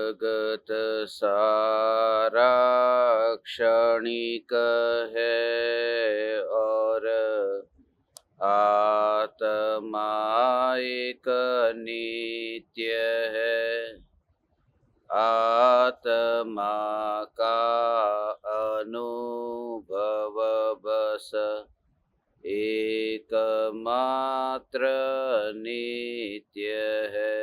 जगत सारा क्षणिक है और आत्मा एक नित्य है। आत्मा का अनुभव बस एकमात्र नित्य है।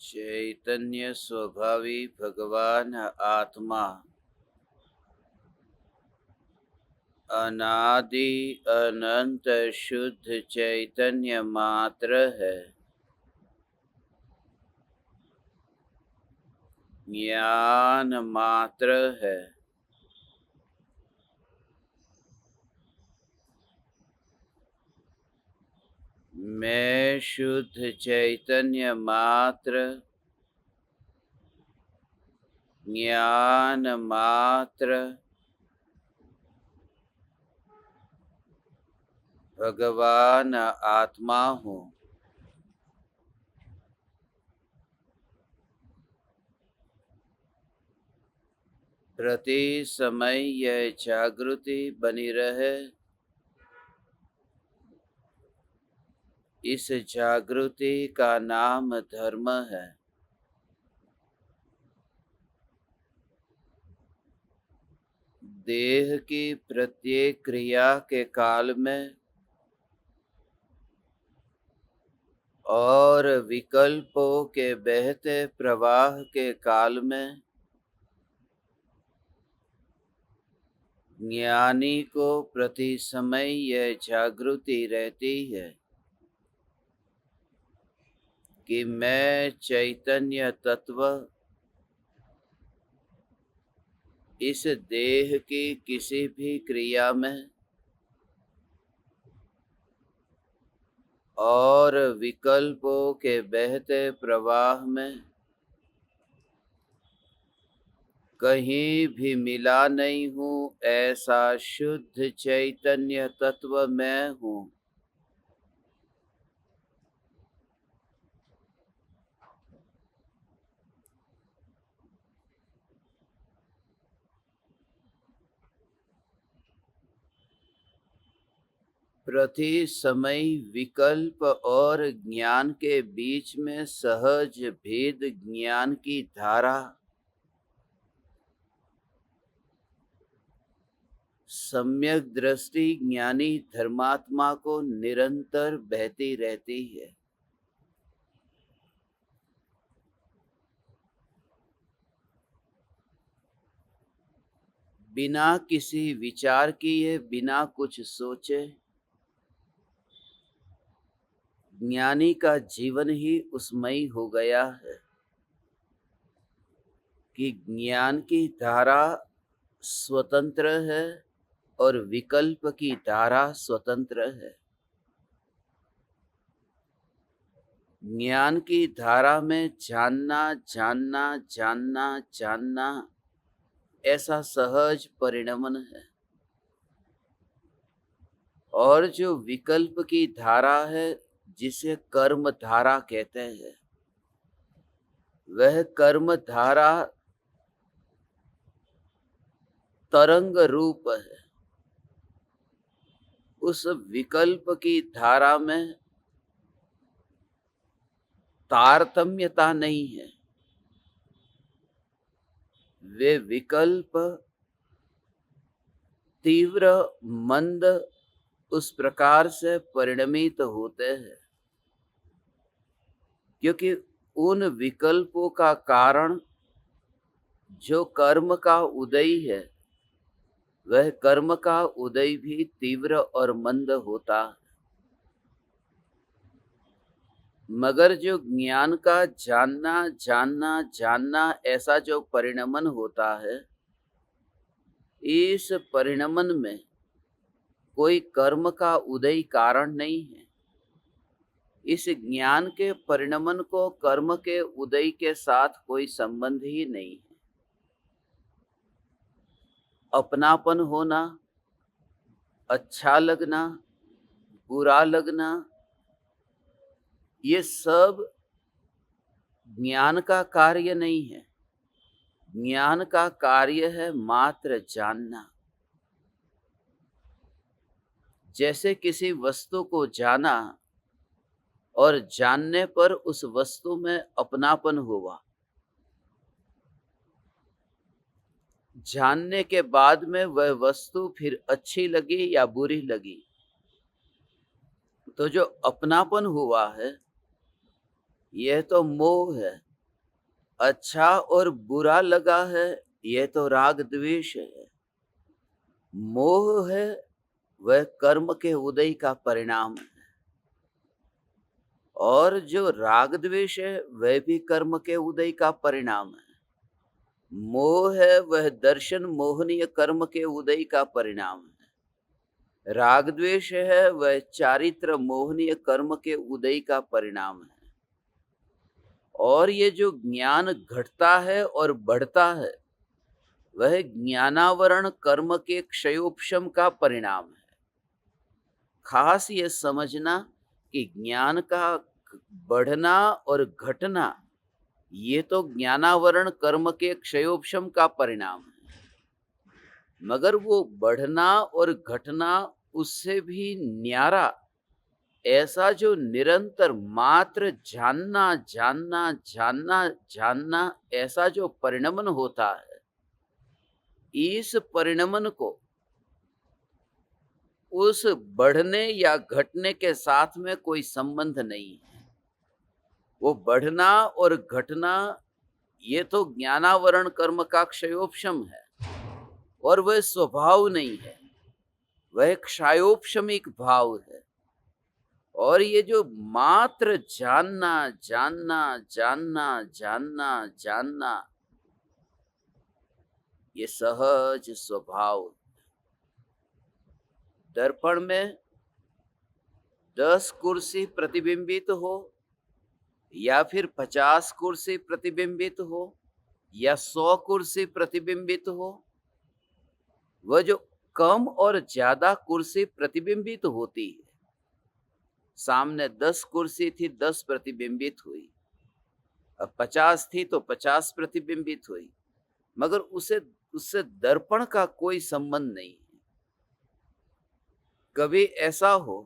चैतन्य स्वभावी भगवान आत्मा अनादि अनंत शुद्ध चैतन्य मात्र है। ज्ञान मात्र है। मैं शुद्ध चैतन्य मात्र, ज्ञान मात्र, भगवान आत्मा हूँ। प्रति समय यह जागृति बनी रहे। इस जागृति का नाम धर्म है। देह की प्रत्येक क्रिया के काल में और विकल्पों के बहते प्रवाह के काल में ज्ञानी को प्रति समय यह जागृति रहती है कि मैं चैतन्य तत्व इस देह की किसी भी क्रिया में और विकल्पों के बहते प्रवाह में कहीं भी मिला नहीं हूँ। ऐसा शुद्ध चैतन्य तत्व मैं हूँ। प्रति समय विकल्प और ज्ञान के बीच में सहज भेद ज्ञान की धारा सम्यक दृष्टि ज्ञानी धर्मात्मा को निरंतर बहती रहती है। बिना किसी विचार किए, बिना कुछ सोचे, ज्ञानी का जीवन ही उसमय हो गया है कि ज्ञान की धारा स्वतंत्र है और विकल्प की धारा स्वतंत्र है। ज्ञान की धारा में जानना जानना जानना जानना ऐसा सहज परिणमन है, और जो विकल्प की धारा है जिसे कर्म धारा कहते हैं, वह कर्म धारा तरंग रूप है। उस विकल्प की धारा में तारतम्यता नहीं है। वे विकल्प तीव्र मंद उस प्रकार से परिणमित होते हैं, क्योंकि उन विकल्पों का कारण जो कर्म का उदय है, वह कर्म का उदय भी तीव्र और मंद होता है। मगर जो ज्ञान का जानना जानना जानना ऐसा जो परिणमन होता है, इस परिणमन में कोई कर्म का उदय कारण नहीं है। इस ज्ञान के परिणमन को कर्म के उदय के साथ कोई संबंध ही नहीं है। अपनापन होना, अच्छा लगना, बुरा लगना, ये सब ज्ञान का कार्य नहीं है। ज्ञान का कार्य है मात्र जानना। जैसे किसी वस्तु को जाना और जानने पर उस वस्तु में अपनापन हुआ, जानने के बाद में वह वस्तु फिर अच्छी लगी या बुरी लगी, तो जो अपनापन हुआ है यह तो मोह है। अच्छा और बुरा लगा है, यह तो राग द्वेष है। मोह है वह कर्म के उदय का परिणाम है, और जो राग द्वेष है वह भी कर्म के उदय का परिणाम है। मोह है वह दर्शन मोहनीय कर्म के उदय का परिणाम है। राग द्वेष है वह चारित्र मोहनीय कर्म के उदय का परिणाम है। और ये जो ज्ञान घटता है और बढ़ता है, वह ज्ञानावरण कर्म के क्षयोपशम का परिणाम है। खास ये समझना कि ज्ञान का बढ़ना और घटना ये तो ज्ञानावरण कर्म के क्षयोपशम का परिणाम है, मगर वो बढ़ना और घटना उससे भी न्यारा ऐसा जो निरंतर मात्र जानना जानना जानना जानना ऐसा जो परिणमन होता है, इस परिणमन को उस बढ़ने या घटने के साथ में कोई संबंध नहीं है। वो बढ़ना और घटना ये तो ज्ञानावरण कर्म का क्षयोपशम है, और वह स्वभाव नहीं है, वह क्षयोपशमिक भाव है। और ये जो मात्र जानना जानना जानना जानना जानना, ये सहज स्वभाव। दर्पण में 10 कुर्सी प्रतिबिंबित हो या फिर 50 कुर्सी प्रतिबिंबित हो या 100 कुर्सी प्रतिबिंबित हो, वह जो कम और ज्यादा कुर्सी प्रतिबिंबित होती है, सामने 10 कुर्सी थी 10 प्रतिबिंबित हुई, अब 50 थी तो 50 प्रतिबिंबित हुई, मगर उससे दर्पण का कोई संबंध नहीं है। कभी ऐसा हो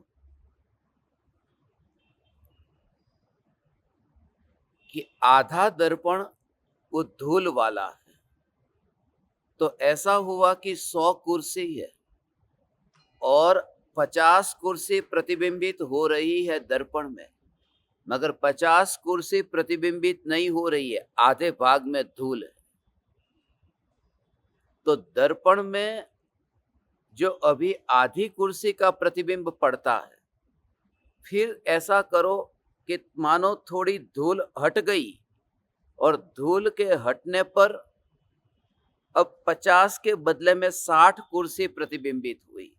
कि आधा दर्पण वो धूल वाला है, तो ऐसा हुआ कि 100 कुर्सी है और 50 कुर्सी प्रतिबिंबित हो रही है दर्पण में, मगर 50 कुर्सी प्रतिबिंबित नहीं हो रही है, आधे भाग में धूल है। तो दर्पण में जो अभी आधी कुर्सी का प्रतिबिंब पड़ता है, फिर ऐसा करो कि मानो थोड़ी धूल हट गई और धूल के हटने पर अब 50 के बदले में 60 कुर्सी प्रतिबिंबित हुई,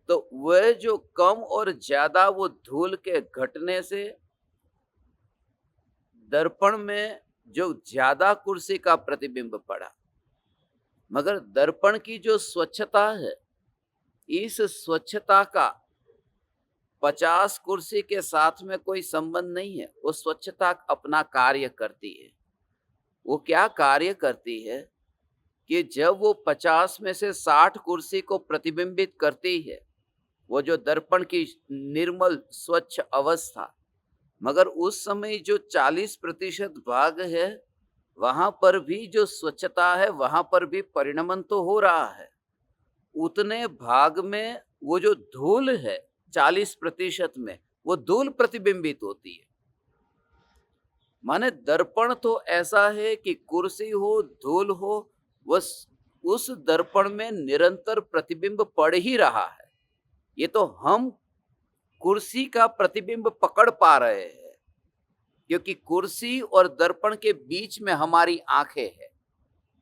तो वह जो कम और ज्यादा वो धूल के घटने से दर्पण में जो ज्यादा कुर्सी का प्रतिबिंब पड़ा, मगर दर्पण की जो स्वच्छता है, इस स्वच्छता का 50 कुर्सी के साथ में कोई संबंध नहीं है। वो स्वच्छता अपना कार्य करती है। वो क्या कार्य करती है कि जब वो 50 में से 60 कुर्सी को प्रतिबिंबित करती है, वो जो दर्पण की निर्मल स्वच्छ अवस्था, मगर उस समय जो 40% भाग है, वहां पर भी जो स्वच्छता है, वहां पर भी परिणमन तो हो रहा है, उतने भाग में वो जो धूल है 40% में वो धूल प्रतिबिंबित होती है। माने दर्पण तो ऐसा है कि कुर्सी हो, धूल हो, बस उस दर्पण में निरंतर प्रतिबिंब पड़ ही रहा है। ये तो हम कुर्सी का प्रतिबिंब पकड़ पा रहे हैं, क्योंकि कुर्सी और दर्पण के बीच में हमारी आंखें हैं,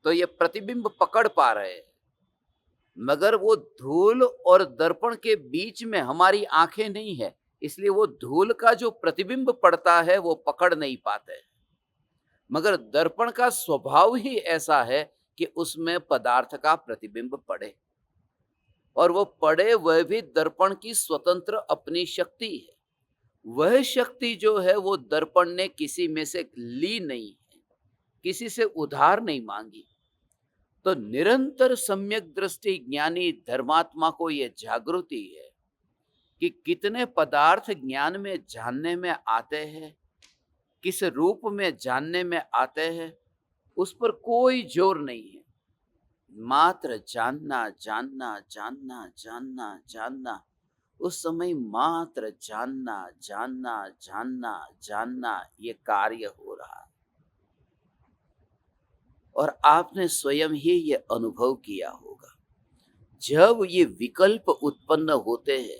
तो ये प्रतिबिंब पकड़ पा रहे हैं। मगर वो धूल और दर्पण के बीच में हमारी आंखें नहीं है, इसलिए वो धूल का जो प्रतिबिंब पड़ता है वो पकड़ नहीं पाते। मगर दर्पण का स्वभाव ही ऐसा है कि उसमें पदार्थ का प्रतिबिंब पड़े, और वो पड़े वह भी दर्पण की स्वतंत्र अपनी शक्ति है। वह शक्ति जो है वो दर्पण ने किसी में से ली नहीं है, किसी से उधार नहीं मांगी। तो निरंतर सम्यक दृष्टि ज्ञानी धर्मात्मा को यह जागृति है कि कितने पदार्थ ज्ञान में जानने में आते हैं, किस रूप में जानने में आते हैं, उस पर कोई जोर नहीं है। मात्र जानना जानना जानना जानना जानना, उस समय मात्र जानना जानना जानना जानना ये कार्य हो रहा है। और आपने स्वयं ही ये अनुभव किया होगा, जब ये विकल्प उत्पन्न होते हैं,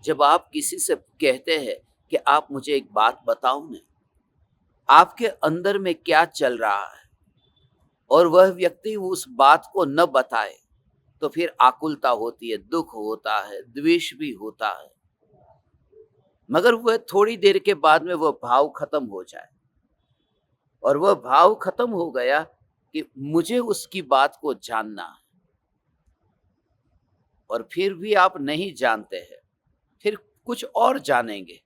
जब आप किसी से कहते हैं कि आप मुझे एक बात बताओ ना, आपके अंदर में क्या चल रहा है, और वह व्यक्ति उस बात को न बताए तो फिर आकुलता होती है, दुख होता है, द्वेष भी होता है। मगर वह थोड़ी देर के बाद में वह भाव खत्म हो जाए, और वह भाव खत्म हो गया कि मुझे उसकी बात को जानना है, और फिर भी आप नहीं जानते हैं, फिर कुछ और जानेंगे,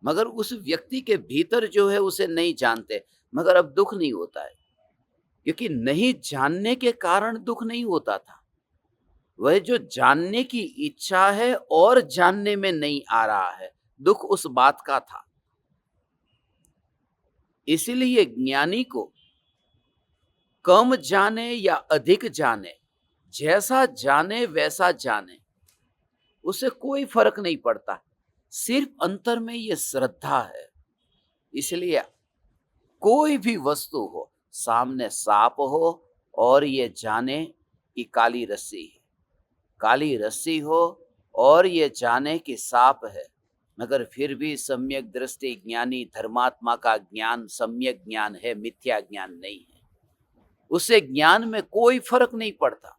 मगर उस व्यक्ति के भीतर जो है उसे नहीं जानते। मगर अब दुख नहीं होता है, क्योंकि नहीं जानने के कारण दुख नहीं होता था। वह जो जानने की इच्छा है और जानने में नहीं आ रहा है, दुख उस बात का था। इसीलिए ज्ञानी को कम जाने या अधिक जाने, जैसा जाने वैसा जाने, उसे कोई फर्क नहीं पड़ता। सिर्फ अंतर में ये श्रद्धा है। इसलिए कोई भी वस्तु हो, सामने सांप हो और ये जाने कि काली रस्सी है, काली रस्सी हो और ये जाने कि सांप है, मगर फिर भी सम्यक दृष्टि ज्ञानी धर्मात्मा का ज्ञान सम्यक ज्ञान है, मिथ्या ज्ञान नहीं है। उसे ज्ञान में कोई फर्क नहीं पड़ता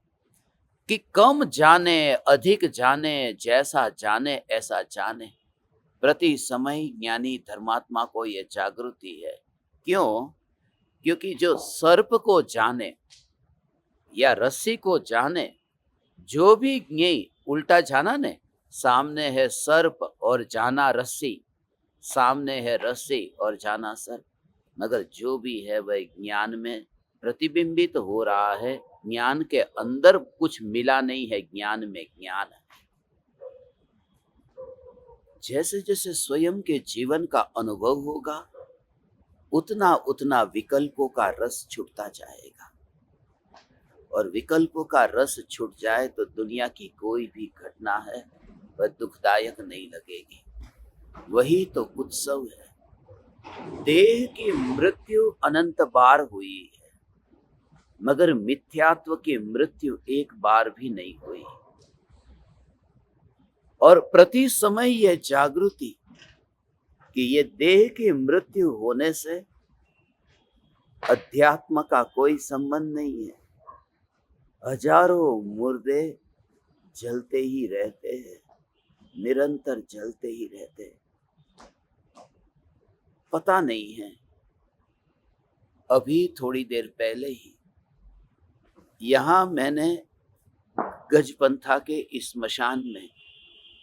कि कम जाने अधिक जाने, जैसा जाने ऐसा जाने। प्रति समय ज्ञानी धर्मात्मा को यह जागृति है। क्यों? क्योंकि जो सर्प को जाने या रस्सी को जाने, जो भी ज्ञेय उल्टा जाना ने, सामने है सर्प और जाना रस्सी, सामने है रस्सी और जाना सर्प। मगर जो भी है वह ज्ञान में प्रतिबिंबित हो रहा है, ज्ञान के अंदर कुछ मिला नहीं है, ज्ञान में ज्ञान है। जैसे जैसे स्वयं के जीवन का अनुभव होगा, उतना उतना विकल्पों का रस छूटता जाएगा, और विकल्पों का रस छूट जाए तो दुनिया की कोई भी घटना है वह दुखदायक नहीं लगेगी। वही तो उत्सव है। देह की मृत्यु अनंत बार हुई है, मगर मिथ्यात्व की मृत्यु एक बार भी नहीं हुई। और प्रति समय यह जागृति कि ये देह की मृत्यु होने से अध्यात्म का कोई संबंध नहीं है। हजारों मुर्दे जलते ही रहते हैं, निरंतर जलते ही रहते हैं, पता नहीं है। अभी थोड़ी देर पहले ही यहां मैंने गजपंथा के इस स्मशान में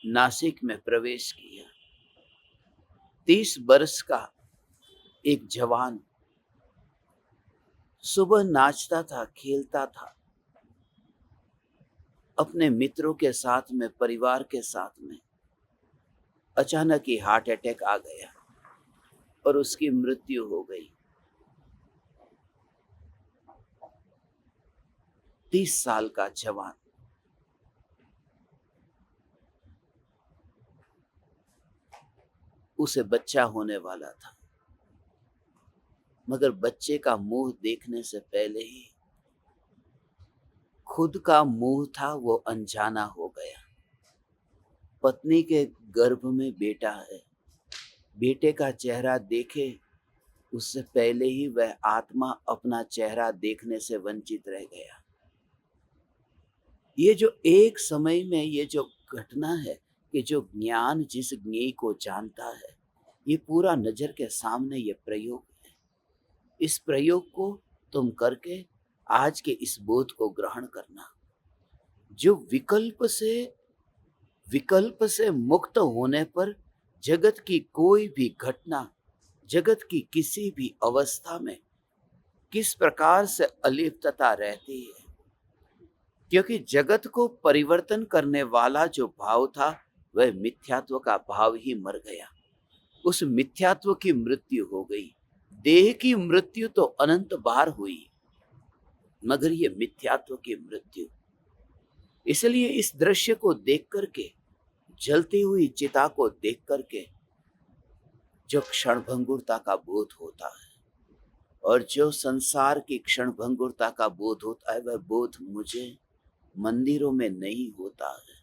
नासिक में प्रवेश किया। 30 वर्ष का एक जवान सुबह नाचता था, खेलता था अपने मित्रों के साथ में, परिवार के साथ में। अचानक ही हार्ट अटैक आ गया और उसकी मृत्यु हो गई। 30 साल का जवान। उसे बच्चा होने वाला था, मगर बच्चे का मुंह देखने से पहले ही खुद का मुंह था वो अनजाना हो गया। पत्नी के गर्भ में बेटा है, बेटे का चेहरा देखे उससे पहले ही वह आत्मा अपना चेहरा देखने से वंचित रह गया। ये जो एक समय में ये जो घटना है कि जो ज्ञान जिस ज्ञेय को जानता है, ये पूरा नजर के सामने ये प्रयोग है। इस प्रयोग को तुम करके आज के इस बोध को ग्रहण करना। जो विकल्प से मुक्त होने पर जगत की कोई भी घटना, जगत की किसी भी अवस्था में किस प्रकार से अलिप्तता रहती है, क्योंकि जगत को परिवर्तन करने वाला जो भाव था वह मिथ्यात्व का भाव ही मर गया। उस मिथ्यात्व की मृत्यु हो गई। देह की मृत्यु तो अनंत बार हुई, मगर ये मिथ्यात्व की मृत्यु। इसलिए इस दृश्य को देख करके, जलती हुई चिता को देख करके जो क्षणभंगुरता का बोध होता है और जो संसार की क्षणभंगुरता का बोध होता है, वह बोध मुझे मंदिरों में नहीं होता है।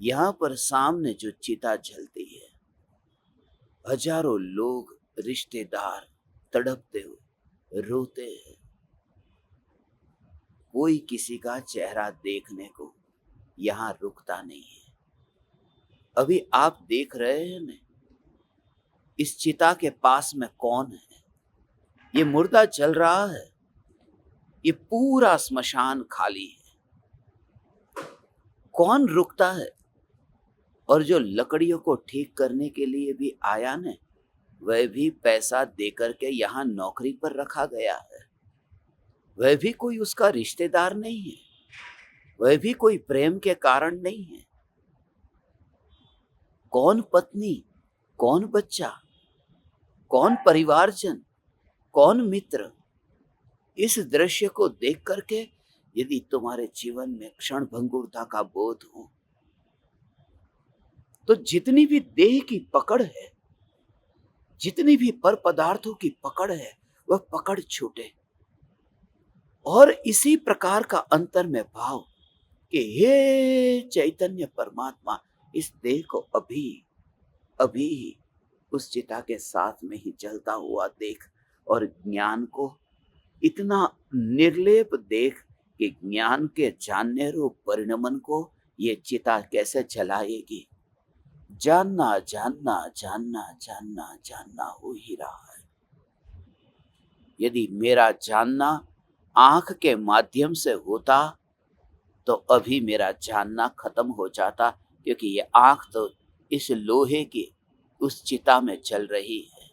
यहाँ पर सामने जो चिता जलती है, हजारों लोग, रिश्तेदार तड़पते हुए रोते हैं, कोई किसी का चेहरा देखने को यहाँ रुकता नहीं है। अभी आप देख रहे हैं ना, इस चिता के पास में कौन है? ये मुर्दा जल रहा है, ये पूरा स्मशान खाली है, कौन रुकता है? और जो लकड़ियों को ठीक करने के लिए भी आया न, वह भी पैसा देकर के यहाँ नौकरी पर रखा गया है। वह भी कोई उसका रिश्तेदार नहीं है, वह भी कोई प्रेम के कारण नहीं है। कौन पत्नी, कौन बच्चा, कौन परिवारजन, कौन मित्र? इस दृश्य को देख करके यदि तुम्हारे जीवन में क्षण भंगुरता का बोध हो, तो जितनी भी देह की पकड़ है, जितनी भी पर पदार्थों की पकड़ है, वह पकड़ छूटे। और इसी प्रकार का अंतर में भाव कि हे चैतन्य परमात्मा, इस देह को अभी ही उस चिता के साथ में ही जलता हुआ देख, और ज्ञान को इतना निर्लेप देख कि ज्ञान के जानने रूप परिणमन को ये चिता कैसे जलाएगी। जानना जानना जानना जानना जानना हो ही रहा है। यदि मेरा जानना आंख के माध्यम से होता तो अभी मेरा जानना खत्म हो जाता, क्योंकि ये आंख तो इस लोहे की उस चिता में चल रही है।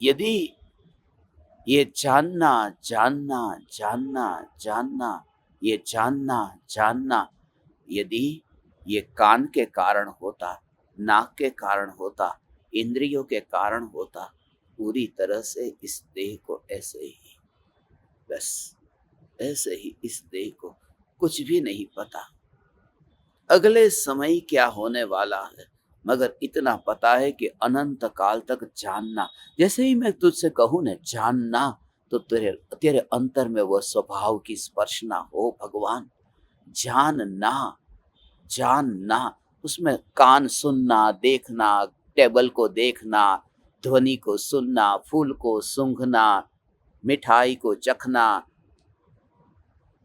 यदि ये जानना जानना जानना जानना, ये जानना जानना यदि ये कान के कारण होता, नाक के कारण होता, इंद्रियों के कारण होता, पूरी तरह से इस देह को ऐसे ही, बस ऐसे ही इस देह को कुछ भी नहीं पता अगले समय क्या होने वाला है, मगर इतना पता है कि अनंत काल तक जानना। जैसे ही मैं तुझसे कहूं न जानना, तो तेरे अंतर में वो स्वभाव की स्पर्शना हो भगवान। जानना जानना, उसमें कान सुनना, देखना, टेबल को देखना, ध्वनि को सुनना, फूल को सूंघना, मिठाई को चखना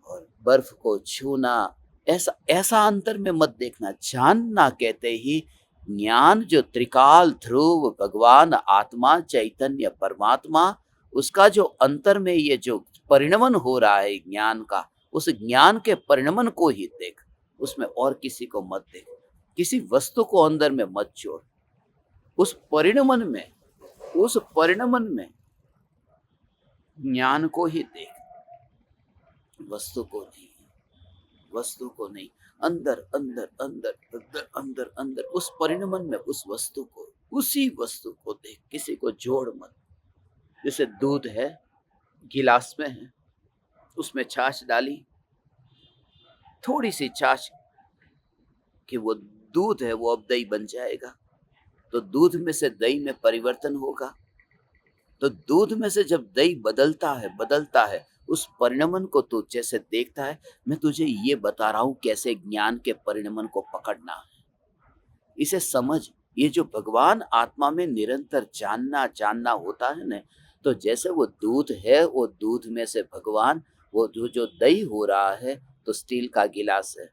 और बर्फ को छूना, ऐसा अंतर में मत देखना। जानना कहते ही ज्ञान जो त्रिकाल ध्रुव भगवान आत्मा चैतन्य परमात्मा, उसका जो अंतर में ये जो परिणमन हो रहा है ज्ञान का, उस ज्ञान के परिणमन को ही देख, उसमें और किसी को मत देख, किसी वस्तु को अंदर में मत जोड़। उस परिणमन में ज्ञान को ही देख, वस्तु को नहीं। अंदर अंदर अंदर अंदर अंदर अंदर उस परिणमन में उस वस्तु को, उसी वस्तु को देख, किसी को जोड़ मत। जैसे दूध है, गिलास में है, उसमें छाछ डाली, थोड़ी सी छाछ कि वो दूध है वो अब दही बन जाएगा। तो दूध में से दही में परिवर्तन होगा। तो दूध में से जब दही बदलता है, उस परिणमन को तू जैसे देखता है, मैं तुझे ये बता रहा हूँ कैसे ज्ञान के परिणमन को पकड़ना है। इसे समझ, ये जो भगवान आत्मा में निरंतर जानना जानना होता है ना, तो जैसे वो दूध है, वो दूध में से भगवान, वो जो दही हो रहा है, तो स्टील का गिलास है,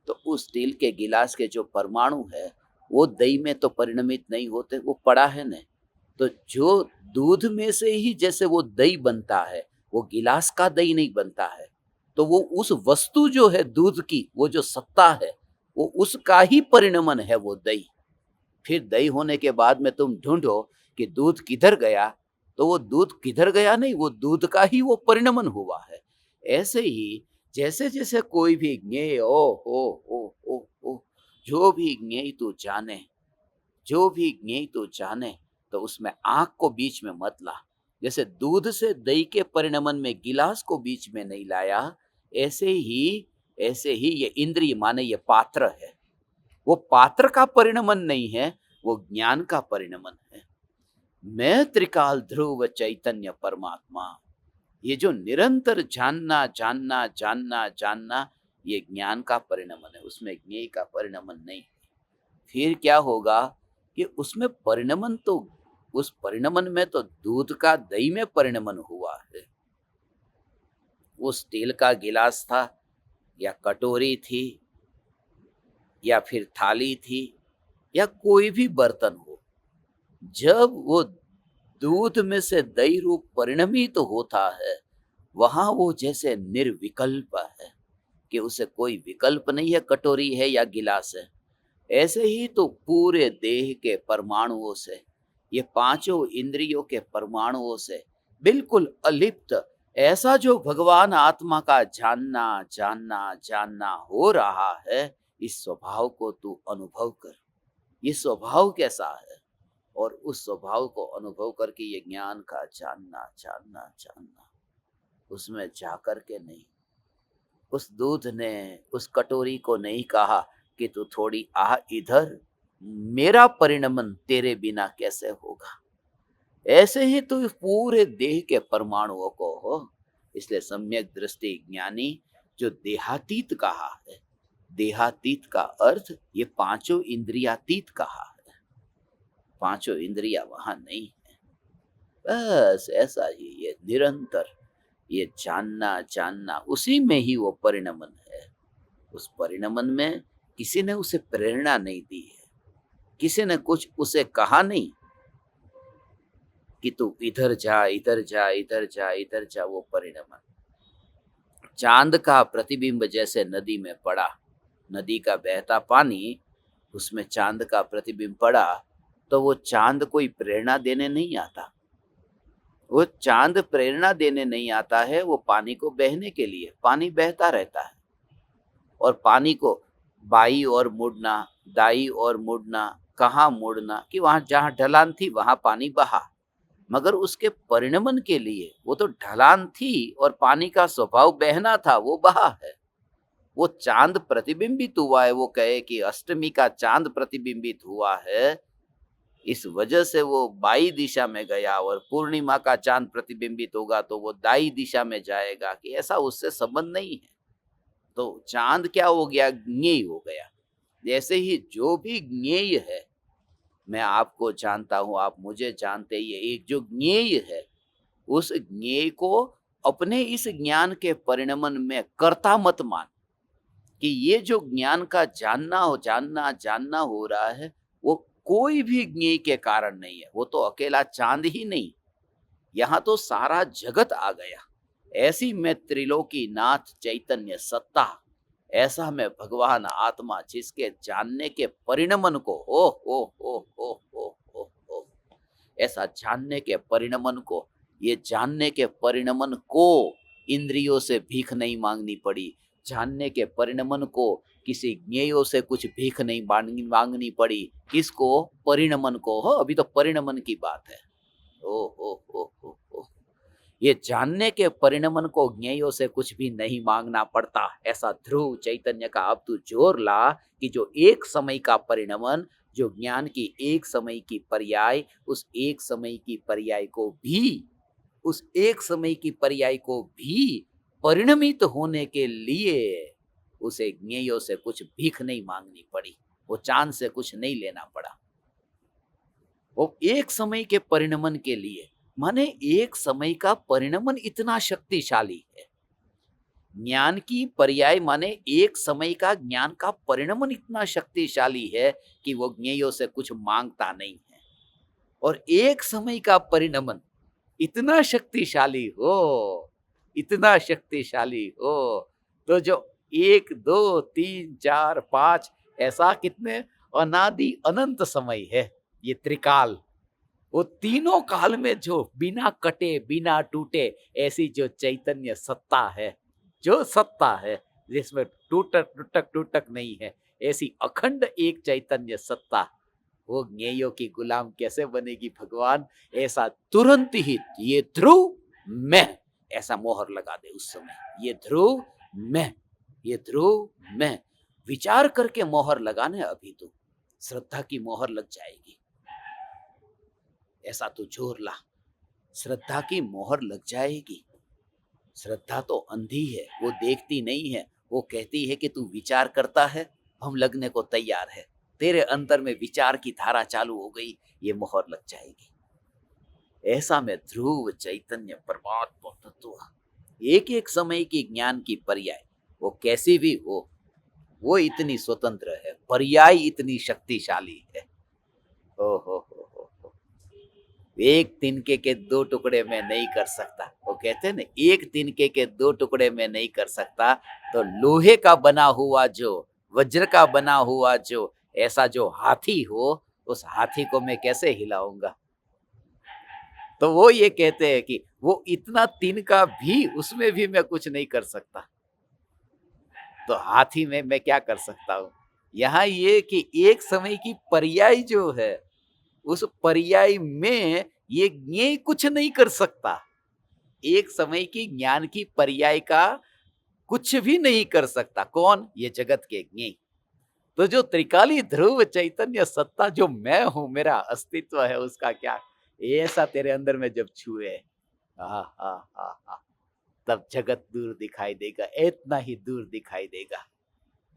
तो उस स्टील के गिलास के जो परमाणु है, वो दही में तो परिणमित नहीं होते, वो पड़ा है ना। तो जो दूध में से ही जैसे वो दही बनता है, वो गिलास का दही नहीं बनता है, तो वो उस वस्तु जो है दूध की, वो जो सत्ता है, वो उसका ही परिणमन है वो दही। फिर दही होने के बाद में तुम ढूंढो कि दूध किधर गया, तो वो दूध किधर गया नहीं, वो दूध का ही वो परिणमन हुआ है। ऐसे ही जैसे जैसे कोई भी ज्ञेय ओ जो भी ज्ञेय तू जाने, जो भी ज्ञेय तू जाने, तो उसमें आंख को बीच में मत ला। जैसे दूध से दही के परिणमन में गिलास को बीच में नहीं लाया, ऐसे ही ये इंद्रिय माने ये पात्र है, वो पात्र का परिणमन नहीं है, वो ज्ञान का परिणमन है। मैं त्रिकाल ध्रुव चैतन्य परमात्मा, ये जो निरंतर जानना जानना जानना जानना, ये ज्ञान का परिणमन है, उसमें ज्ञेय का परिणमन नहीं। फिर क्या होगा कि उसमें परिणमन तो, उस परिणमन में तो दूध का दही में परिणमन हुआ है। वो स्टील का गिलास था या कटोरी थी या फिर थाली थी या कोई भी बर्तन हो, जब वो दूध में से दही रूप परिणमित तो होता है, वहां वो जैसे निर्विकल्प है कि उसे कोई विकल्प नहीं है, कटोरी है या गिलास है। ऐसे ही तो पूरे देह के परमाणुओं से, ये पांचों इंद्रियों के परमाणुओं से बिल्कुल अलिप्त ऐसा जो भगवान आत्मा का जानना जानना जानना हो रहा है, इस स्वभाव को तू अनुभव कर। ये स्वभाव कैसा है, और उस स्वभाव को अनुभव करके ये ज्ञान का जानना जानना जानना, उसमें जाकर के नहीं। उस दूध ने उस कटोरी को नहीं कहा कि तू थोड़ी आ इधर, मेरा परिणमन तेरे बिना कैसे होगा। ऐसे ही तू पूरे देह के परमाणुओं को हो। इसलिए सम्यक दृष्टि ज्ञानी जो देहातीत कहा है, देहातीत का अर्थ ये पांचों इंद्रियातीत कहा है, पांचों इंद्रिया वहां नहीं है। बस ऐसा ही ये निरंतर ये जानना जानना, उसी में ही वो परिणमन है। उस परिणमन में किसी ने उसे प्रेरणा नहीं दी है, किसी ने कुछ उसे कहा नहीं कि तू इधर जा इधर जा इधर जा इधर जा। वो परिणमन चांद का प्रतिबिंब जैसे नदी में पड़ा, नदी का बहता पानी, उसमें चांद का प्रतिबिंब पड़ा, तो वो चांद कोई प्रेरणा देने नहीं आता, वो चांद प्रेरणा देने नहीं आता है, वो पानी को बहने के लिए, पानी बहता रहता है। और पानी को बाई और मुड़ना, दाई और मुड़ना, कहाँ मुड़ना कि वहां जहां ढलान थी वहां पानी बहा, मगर उसके परिणमन के लिए वो तो ढलान थी और पानी का स्वभाव बहना था, वो बहा है। वो चांद प्रतिबिंबित हुआ है, वो कहे कि अष्टमी का चांद प्रतिबिंबित हुआ है, इस वजह से वो बाई दिशा में गया, और पूर्णिमा का चांद प्रतिबिंबित होगा तो वो दाई दिशा में जाएगा, कि ऐसा उससे संबंध नहीं है। तो चांद क्या हो गया, ज्ञेय हो गया। जैसे ही जो भी ज्ञेय है, मैं आपको जानता हूं, आप मुझे जानते, ये एक जो ज्ञेय है, उस ज्ञेय को अपने इस ज्ञान के परिणमन में कर्ता मत मान, कि ये जो ज्ञान का जानना जानना हो रहा है, वो कोई भी ज्ञेय के कारण नहीं है, वो तो अकेला चांद ही नहीं, यहाँ तो सारा जगत आ गया। ऐसी मैं त्रिलोकी नाथ चैतन्य सत्ता, ऐसा मैं भगवान आत्मा, जिसके जानने के परिणमन को ओ ऐसा जानने के परिणमन को, ये जानने के परिणमन को इंद्रियों से भीख नहीं मांगनी पड़ी, जानने के परिणमन को किसी ज्ञेयों से कुछ भीख नहीं मांगनी पड़ी। किसको, परिणमन को। हो, अभी तो परिणमन की बात है। ओ ये जानने के परिणमन को ज्ञेयों से कुछ भी नहीं मांगना पड़ता, ऐसा ध्रुव चैतन्य का अब तू जोर ला कि जो एक समय का परिणमन जो ज्ञान की एक समय की पर्याय उस एक समय की पर्याय को भी उस एक समय की पर्याय को भी परिणमित होने के लिए उसे ज्ञेयों से कुछ भीख नहीं मांगनी पड़ी, वो चांद से कुछ नहीं लेना पड़ा। वो एक समय के परिणमन के लिए, माने एक समय का परिणमन इतना शक्तिशाली है। ज्ञान की पर्याय माने एक समय का ज्ञान का परिणमन इतना शक्तिशाली है कि वो ज्ञेयों से कुछ मांगता नहीं है। और एक समय का परिणमन इतना शक्तिशाली हो, इतना शक्तिशाली हो, तो जो 1 2 3 4 5 ऐसा कितने अनादि अनंत समय है ये त्रिकाल, वो तीनों काल में जो बिना कटे बिना टूटे ऐसी जो चैतन्य सत्ता है, जो सत्ता है जिसमें टूटक टूटक टूटक नहीं है, ऐसी अखंड एक चैतन्य सत्ता, वो ज्ञेयों की गुलाम कैसे बनेगी भगवान? ऐसा तुरंत ही ये ध्रुव मैं, ऐसा मोहर लगा दे उस समय, ये ध्रुव मैं, ये ध्रुव मैं। विचार करके मोहर लगाने, अभी तो श्रद्धा की मोहर लग जाएगी। ऐसा तो जोर ला, श्रद्धा की मोहर लग जाएगी। श्रद्धा तो अंधी है, वो देखती नहीं है, वो कहती है कि तू विचार करता है, हम लगने को तैयार है। तेरे अंतर में विचार की धारा चालू हो गई, ये मोहर लग जाएगी। ऐसा में ध्रुव चैतन्य परमात्मा तत्व, एक एक समय की ज्ञान की पर्याय, वो कैसी भी हो, वो इतनी स्वतंत्र है, पर्याय इतनी शक्तिशाली है। ओ हो। एक तिनके के दो टुकड़े में नहीं कर सकता, वो कहते हैं ना, एक तिनके के दो टुकड़े में नहीं कर सकता, तो लोहे का बना हुआ जो, वज्र का बना हुआ जो ऐसा जो हाथी हो, उस हाथी को मैं कैसे हिलाऊंगा? तो वो ये कहते हैं कि वो इतना तिनका भी, उसमें भी मैं कुछ नहीं कर सकता, तो हाथी में मैं क्या कर सकता हूँ? यहाँ ये कि एक समय की पर्याय जो है, उस पर्याय में ये ज्ञेय कुछ नहीं कर सकता। एक समय की ज्ञान की पर्याय का कुछ भी नहीं कर सकता। कौन? ये जगत के ज्ञेय। तो जो त्रिकाली ध्रुव चैतन्य सत्ता जो मैं हूं, मेरा अस्तित्व है, उसका क्या, ऐसा तेरे अंदर में जब छुए, हा हा हा, तब जगत दूर दिखाई देगा, इतना ही दूर दिखाई देगा।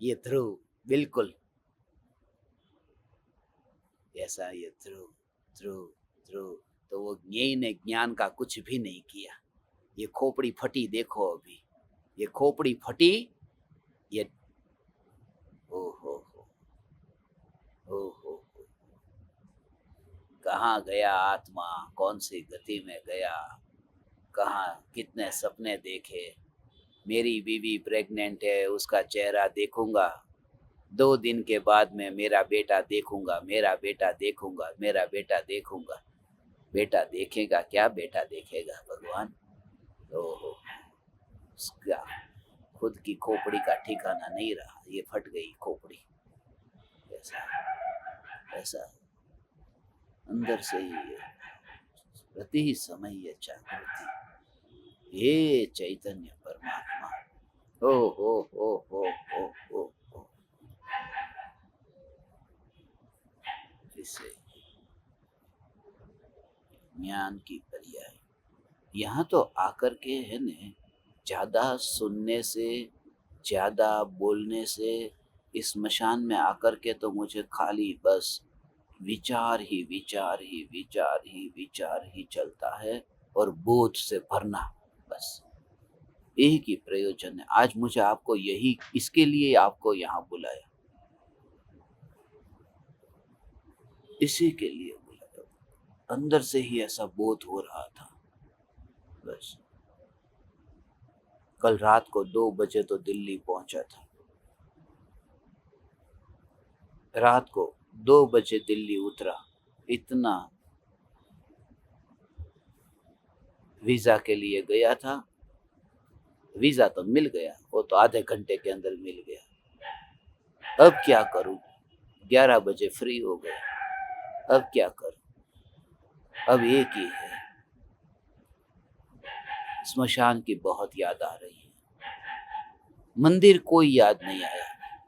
ये ध्रुव बिल्कुल ऐसा, ये ध्रुव ध्रुव ध्रुव। तो वो ज्ञेय ने ज्ञान का कुछ भी नहीं किया। ये खोपड़ी फटी, देखो अभी ये खोपड़ी फटी, ये ओ हो हो, कहाँ गया आत्मा, कौन सी गति में गया, कहाँ कितने सपने देखे। मेरी बीवी प्रेग्नेंट है, उसका चेहरा देखूंगा, 2 दिन के बाद में मेरा बेटा देखूंगा, मेरा बेटा देखूंगा, मेरा बेटा देखूंगा। बेटा देखेगा क्या, बेटा देखेगा भगवान? ओहो, उसका खुद की खोपड़ी का ठिकाना नहीं रहा, ये फट गई खोपड़ी। ऐसा ऐसा अंदर से ही है, प्रति समय ये जागृति, ये चैतन्य परमात्मा। ओ हो। इसे ज्ञान की पर्याय, यहाँ तो आकर के है न, ज्यादा सुनने से, ज्यादा बोलने से, इस स्मशान में आकर के तो मुझे खाली बस विचार ही विचार ही विचार ही विचार ही चलता है, और बोझ से भरना, बस एक ही प्रयोजन है। आज मुझे आपको यही, इसके लिए आपको यहाँ बुलाया, इसी के लिए बुलाया। अंदर से ही ऐसा बोध हो रहा था। बस कल रात को 2 बजे तो दिल्ली पहुंचा था, रात को 2 बजे दिल्ली उतरा। इतना वीजा के लिए गया था, वीजा तो मिल गया, वो तो आधे घंटे के अंदर मिल गया। अब क्या करूं? 11 बजे फ्री हो गया, अब क्या करूं? अब एक ही है, स्मशान की बहुत याद आ रही है। मंदिर कोई याद नहीं आया,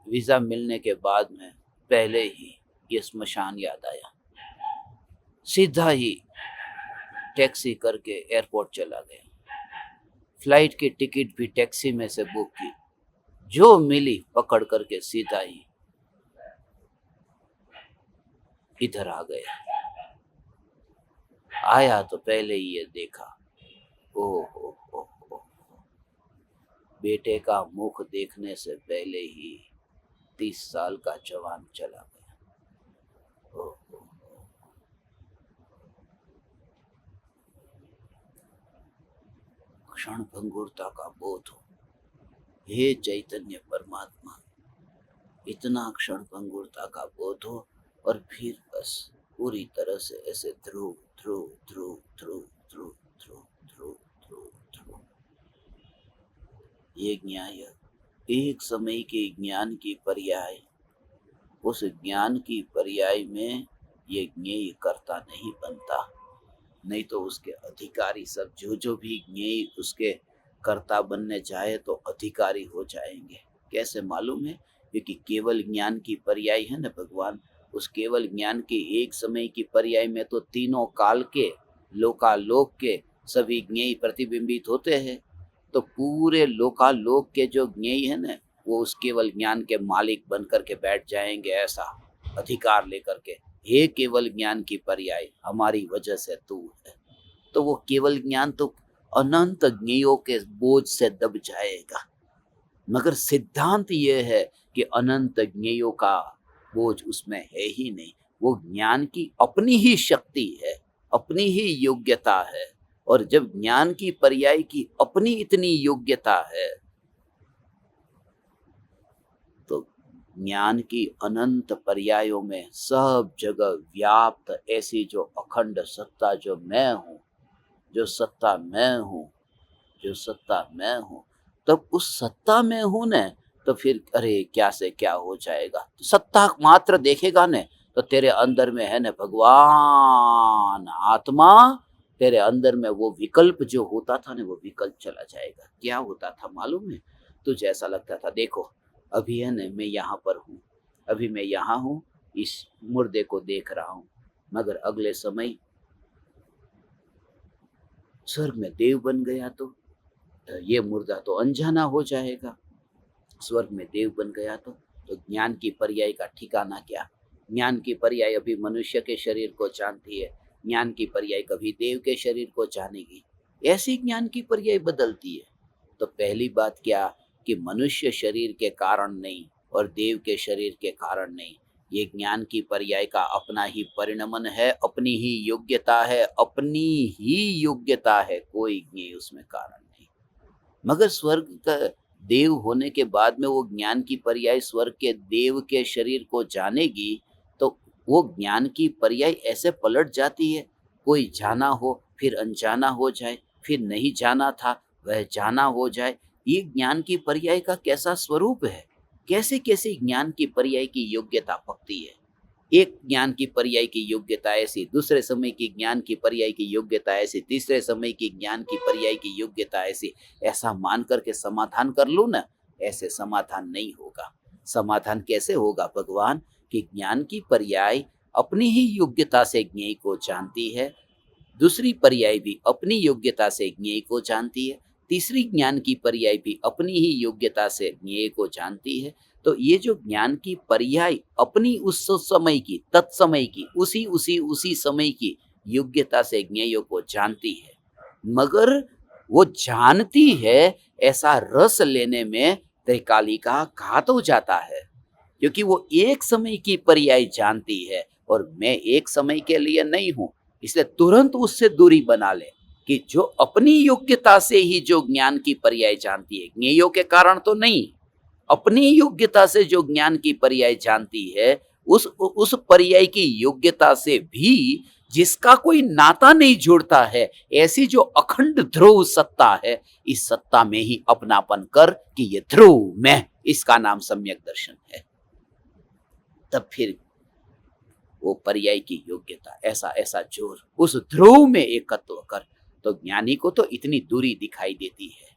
वीजा मिलने के बाद में पहले ही ये स्मशान याद आया। सीधा ही टैक्सी करके एयरपोर्ट चला गया। फ्लाइट की टिकट भी टैक्सी में से बुक की, जो मिली पकड़ करके सीधा ही इधर आ गया। आया तो पहले ही ये देखा, ओ, बेटे का मुख देखने से पहले ही 30 साल का जवान चला गया। ओ, क्षण भंगुरता का बोध हो। हे चैतन्य परमात्मा, इतना क्षण भंगुरता का बोध हो और फिर बस पूरी तरह से ऐसे ध्रुव ध्रुव ध्रुव ध्रुव ध्रुव ध्रुव ध्रुव ध्रुव ध्रुव। ये ज्ञाय एक समय के ज्ञान की पर्याय, उस ज्ञान की पर्याय में ये ज्ञेय कर्ता नहीं बनता, नहीं तो उसके अधिकारी सब जो भी ज्ञेय उसके कर्ता बनने जाए तो अधिकारी हो जाएंगे। कैसे मालूम है? क्योंकि केवल ज्ञान की पर्याय है ना भगवान, उस केवल ज्ञान के एक समय की पर्याय में तो तीनों काल के लोकालोक के सभी ज्ञेय प्रतिबिंबित होते हैं। तो पूरे लोकालोक के जो ज्ञेय है ना, वो उस केवल ज्ञान के मालिक बन करके बैठ जाएंगे, ऐसा अधिकार लेकर के। हे केवल ज्ञान की पर्याय, हमारी वजह से तू है। तो वो केवल ज्ञान तो अनंत ज्ञेयों के बोझ से दब जाएगा, मगर सिद्धांत ये है कि अनंत ज्ञेयों का बोझ उसमें है ही नहीं। वो ज्ञान की अपनी ही शक्ति है, अपनी ही योग्यता है। और जब ज्ञान की पर्याय की अपनी इतनी योग्यता है, तो ज्ञान की अनंत पर्यायों में सब जगह व्याप्त ऐसी जो अखंड सत्ता, जो मैं हूँ, जो सत्ता मैं हूँ, जो सत्ता मैं हूँ, तब उस सत्ता में हूँ न, तो फिर अरे क्या से क्या हो जाएगा। तो सत्ता मात्र देखेगा न, तो तेरे अंदर में है न भगवान आत्मा, तेरे अंदर में वो विकल्प जो होता था न, वो विकल्प चला जाएगा। क्या होता था मालूम है? तुझे ऐसा लगता था, देखो अभी है न मैं यहाँ पर हूँ, अभी मैं यहाँ हूँ, इस मुर्दे को देख रहा हूँ, मगर अगले समय स्वर्ग में देव बन गया तो ये मुर्दा तो अनजाना हो जाएगा। स्वर्ग में देव बन गया तो ज्ञान की पर्याय का ठिकाना क्या? ज्ञान की पर्याय अभी मनुष्य के शरीर को जानती है, ज्ञान की पर्याय कभी देव के शरीर को जानेगी। ऐसी ज्ञान की पर्याय बदलती है। तो पहली बात क्या कि मनुष्य शरीर के कारण नहीं और देव के शरीर के कारण नहीं, ये ज्ञान की पर्याय का अपना ही परिणमन है, अपनी ही योग्यता है, अपनी ही योग्यता है, कोई ज्ञेय उसमें कारण नहीं। मगर स्वर्ग का देव होने के बाद में वो ज्ञान की पर्याय स्वर्ग के देव के शरीर को जानेगी, तो वो ज्ञान की पर्याय ऐसे पलट जाती है, कोई जाना हो फिर अनजाना हो जाए, फिर नहीं जाना था वह जाना हो जाए। ये ज्ञान की पर्याय का कैसा स्वरूप है, कैसे कैसे ज्ञान की पर्याय की योग्यता पकती है। एक ज्ञान की पर्याय की योग्यता ऐसी, दूसरे समय की ज्ञान की पर्याय की योग्यता ऐसी, तीसरे समय की ज्ञान की पर्याय की योग्यता ऐसी। ऐसा मान करके समाधान कर लो ना, ऐसे समाधान नहीं होगा। समाधान कैसे होगा भगवान? कि ज्ञान की पर्याय अपनी ही योग्यता से ज्ञेय को जानती है, दूसरी पर्याय भी अपनी योग्यता से ज्ञेय को जानती है, तीसरी ज्ञान की पर्याय भी अपनी ही योग्यता से ज्ञेय को जानती है। तो ये जो ज्ञान की पर्याय अपनी उस समय की, तत्समय की, उसी समय की योग्यता से ज्ञेयों को जानती है, मगर वो जानती है ऐसा रस लेने में त्रैकालिका घात हो जाता है, क्योंकि वो एक समय की पर्याय जानती है और मैं एक समय के लिए नहीं हूँ। इसलिए तुरंत उससे दूरी बना ले कि जो अपनी योग्यता से ही जो ज्ञान की पर्याय जानती है, ज्ञेयों के कारण तो नहीं, अपनी योग्यता से जो ज्ञान की पर्याय जानती है, उस पर्याय की योग्यता से भी जिसका कोई नाता नहीं जुड़ता है, ऐसी जो अखंड ध्रुव सत्ता है, इस सत्ता में ही अपनापन कर कि ये ध्रुव मैं, इसका नाम सम्यक दर्शन है। तब फिर वो पर्याय की योग्यता, ऐसा ऐसा जोर उस ध्रुव में एकत्व कर, तो ज्ञानी को तो इतनी दूरी दिखाई देती है,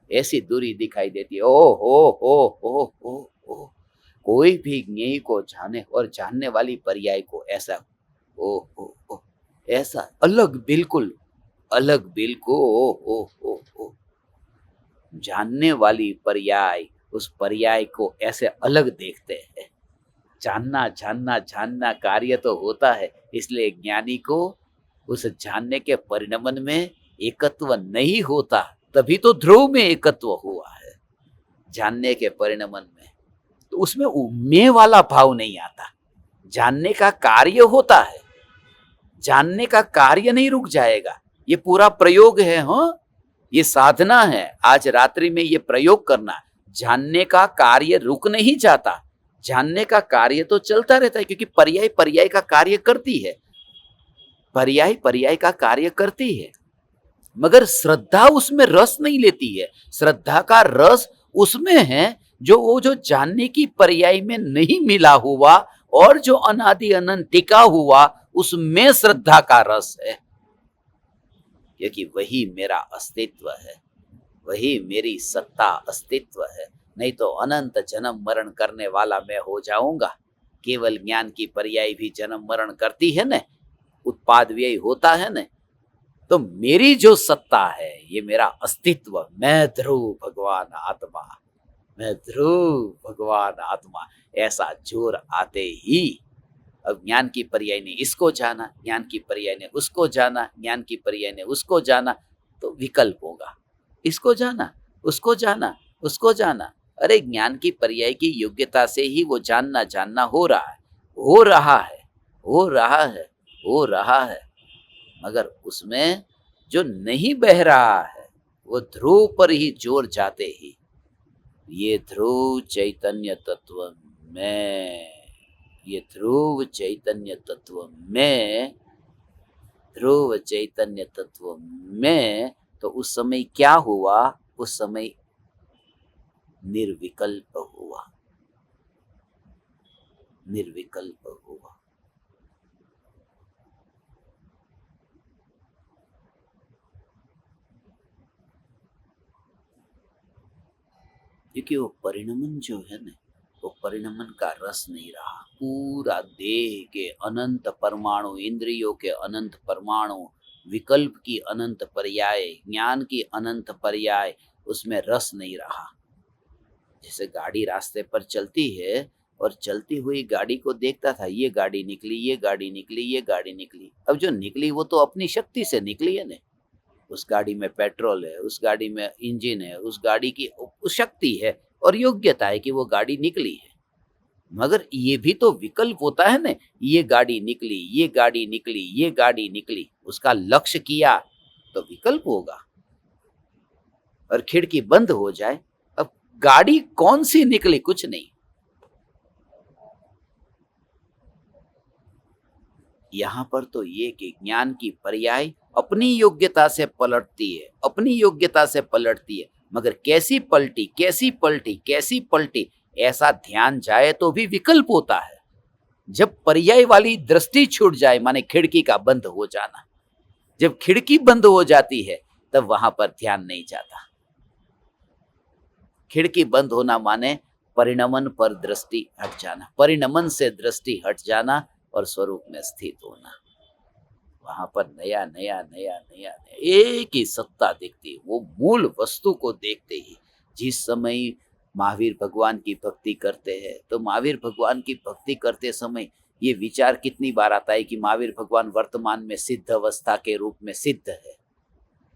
ऐसी दूरी दिखाई देती है। ओ हो हो हो हो हो, कोई भी ज्ञेय को जाने और जानने वाली पर्याय को ऐसा ओ ओ ऐसा अलग बिल्कुल ओ जानने वाली पर्याय उस पर्याय को ऐसे अलग देखते हैं। जानना जानना जानना कार्य तो होता है, इसलिए ज्ञानी को उस जानने के परिणमन में एकत्व नहीं होता, तभी तो ध्रुव में एकत्व हुआ है। जानने के परिणमन में तो उसमें मैं वाला भाव नहीं आता। जानने का कार्य होता है, जानने का कार्य नहीं रुक जाएगा। ये पूरा प्रयोग है, हाँ, ये साधना है। आज रात्रि में ये प्रयोग करना, जानने का कार्य रुक नहीं जाता, जानने का कार्य तो चलता रहता है, क्योंकि पर्याय पर्याय का कार्य करती है, पर्याय पर्याय का कार्य करती है, मगर श्रद्धा उसमें रस नहीं लेती है। श्रद्धा का रस उसमें है जो वो जो जानने की पर्याय में नहीं मिला हुआ और जो अनादि अनंत टिका हुआ, उसमें श्रद्धा का रस है, क्योंकि वही मेरा अस्तित्व है, वही मेरी सत्ता अस्तित्व है। नहीं तो अनंत जन्म मरण करने वाला मैं हो जाऊंगा। केवल ज्ञान की पर्याय भी जन्म मरण करती है न, उत्पाद व्यय होता है न। तो मेरी जो सत्ता है, ये मेरा अस्तित्व, मैं ध्रुव भगवान आत्मा, मैं ध्रुव भगवान आत्मा, ऐसा जोर आते ही अब ज्ञान की पर्याय ने इसको जाना, ज्ञान की पर्याय ने उसको जाना, ज्ञान की पर्याय ने उसको जाना, तो विकल्प होगा। इसको जाना, उसको जाना, उसको जाना। अरे ज्ञान की पर्याय की योग्यता से ही वो जानना जानना हो रहा है, हो रहा है, हो रहा है, हो रहा है, मगर उसमें जो नहीं बह रहा है वो ध्रुव पर ही जोर जाते ही ये ध्रुव चैतन्य तत्व में, ये ध्रुव चैतन्य तत्व में, ध्रुव चैतन्य तत्व में, तो उस समय क्या हुआ? उस समय निर्विकल्प हुआ, निर्विकल्प हुआ। क्योंकि वो परिणमन जो है ना, वो परिणमन का रस नहीं रहा। पूरा देह के अनंत परमाणु, इंद्रियों के अनंत परमाणु, विकल्प की अनंत पर्याय, ज्ञान की अनंत पर्याय, उसमें रस नहीं रहा। जैसे गाड़ी रास्ते पर चलती है और चलती हुई गाड़ी को देखता था, ये गाड़ी निकली, ये गाड़ी निकली, ये गाड़ी निकली। अब जो निकली वो तो अपनी शक्ति से निकली है ना। उस गाड़ी में पेट्रोल है, उस गाड़ी में इंजन है, उस गाड़ी की शक्ति है और योग्यता है कि वो गाड़ी निकली है। मगर ये भी तो विकल्प होता है ना, ये गाड़ी निकली, ये गाड़ी निकली, ये गाड़ी निकली, उसका लक्ष्य किया तो विकल्प होगा। और खिड़की बंद हो जाए, अब गाड़ी कौन सी निकली? कुछ नहीं। यहां पर तो ये कि ज्ञान की पर्याय अपनी योग्यता से पलटती है, अपनी योग्यता से पलटती है, मगर कैसी पलटी, कैसी पलटी, कैसी पलटी, ऐसा ध्यान जाए तो भी विकल्प होता है। जब पर्याय वाली दृष्टि छूट जाए, माने खिड़की का बंद हो जाना, जब खिड़की बंद हो जाती है तब वहां पर ध्यान नहीं जाता। खिड़की बंद होना माने परिणमन पर दृष्टि हट जाना, परिणमन से दृष्टि हट जाना और स्वरूप में स्थित होना। वहां पर नया नया नया नया नया एक ही सत्ता दिखती, वो मूल वस्तु को देखते ही। जिस समय महावीर भगवान की भक्ति करते हैं, तो महावीर भगवान की भक्ति करते समय ये विचार कितनी बार आता है कि महावीर भगवान वर्तमान में सिद्ध अवस्था के रूप में सिद्ध है।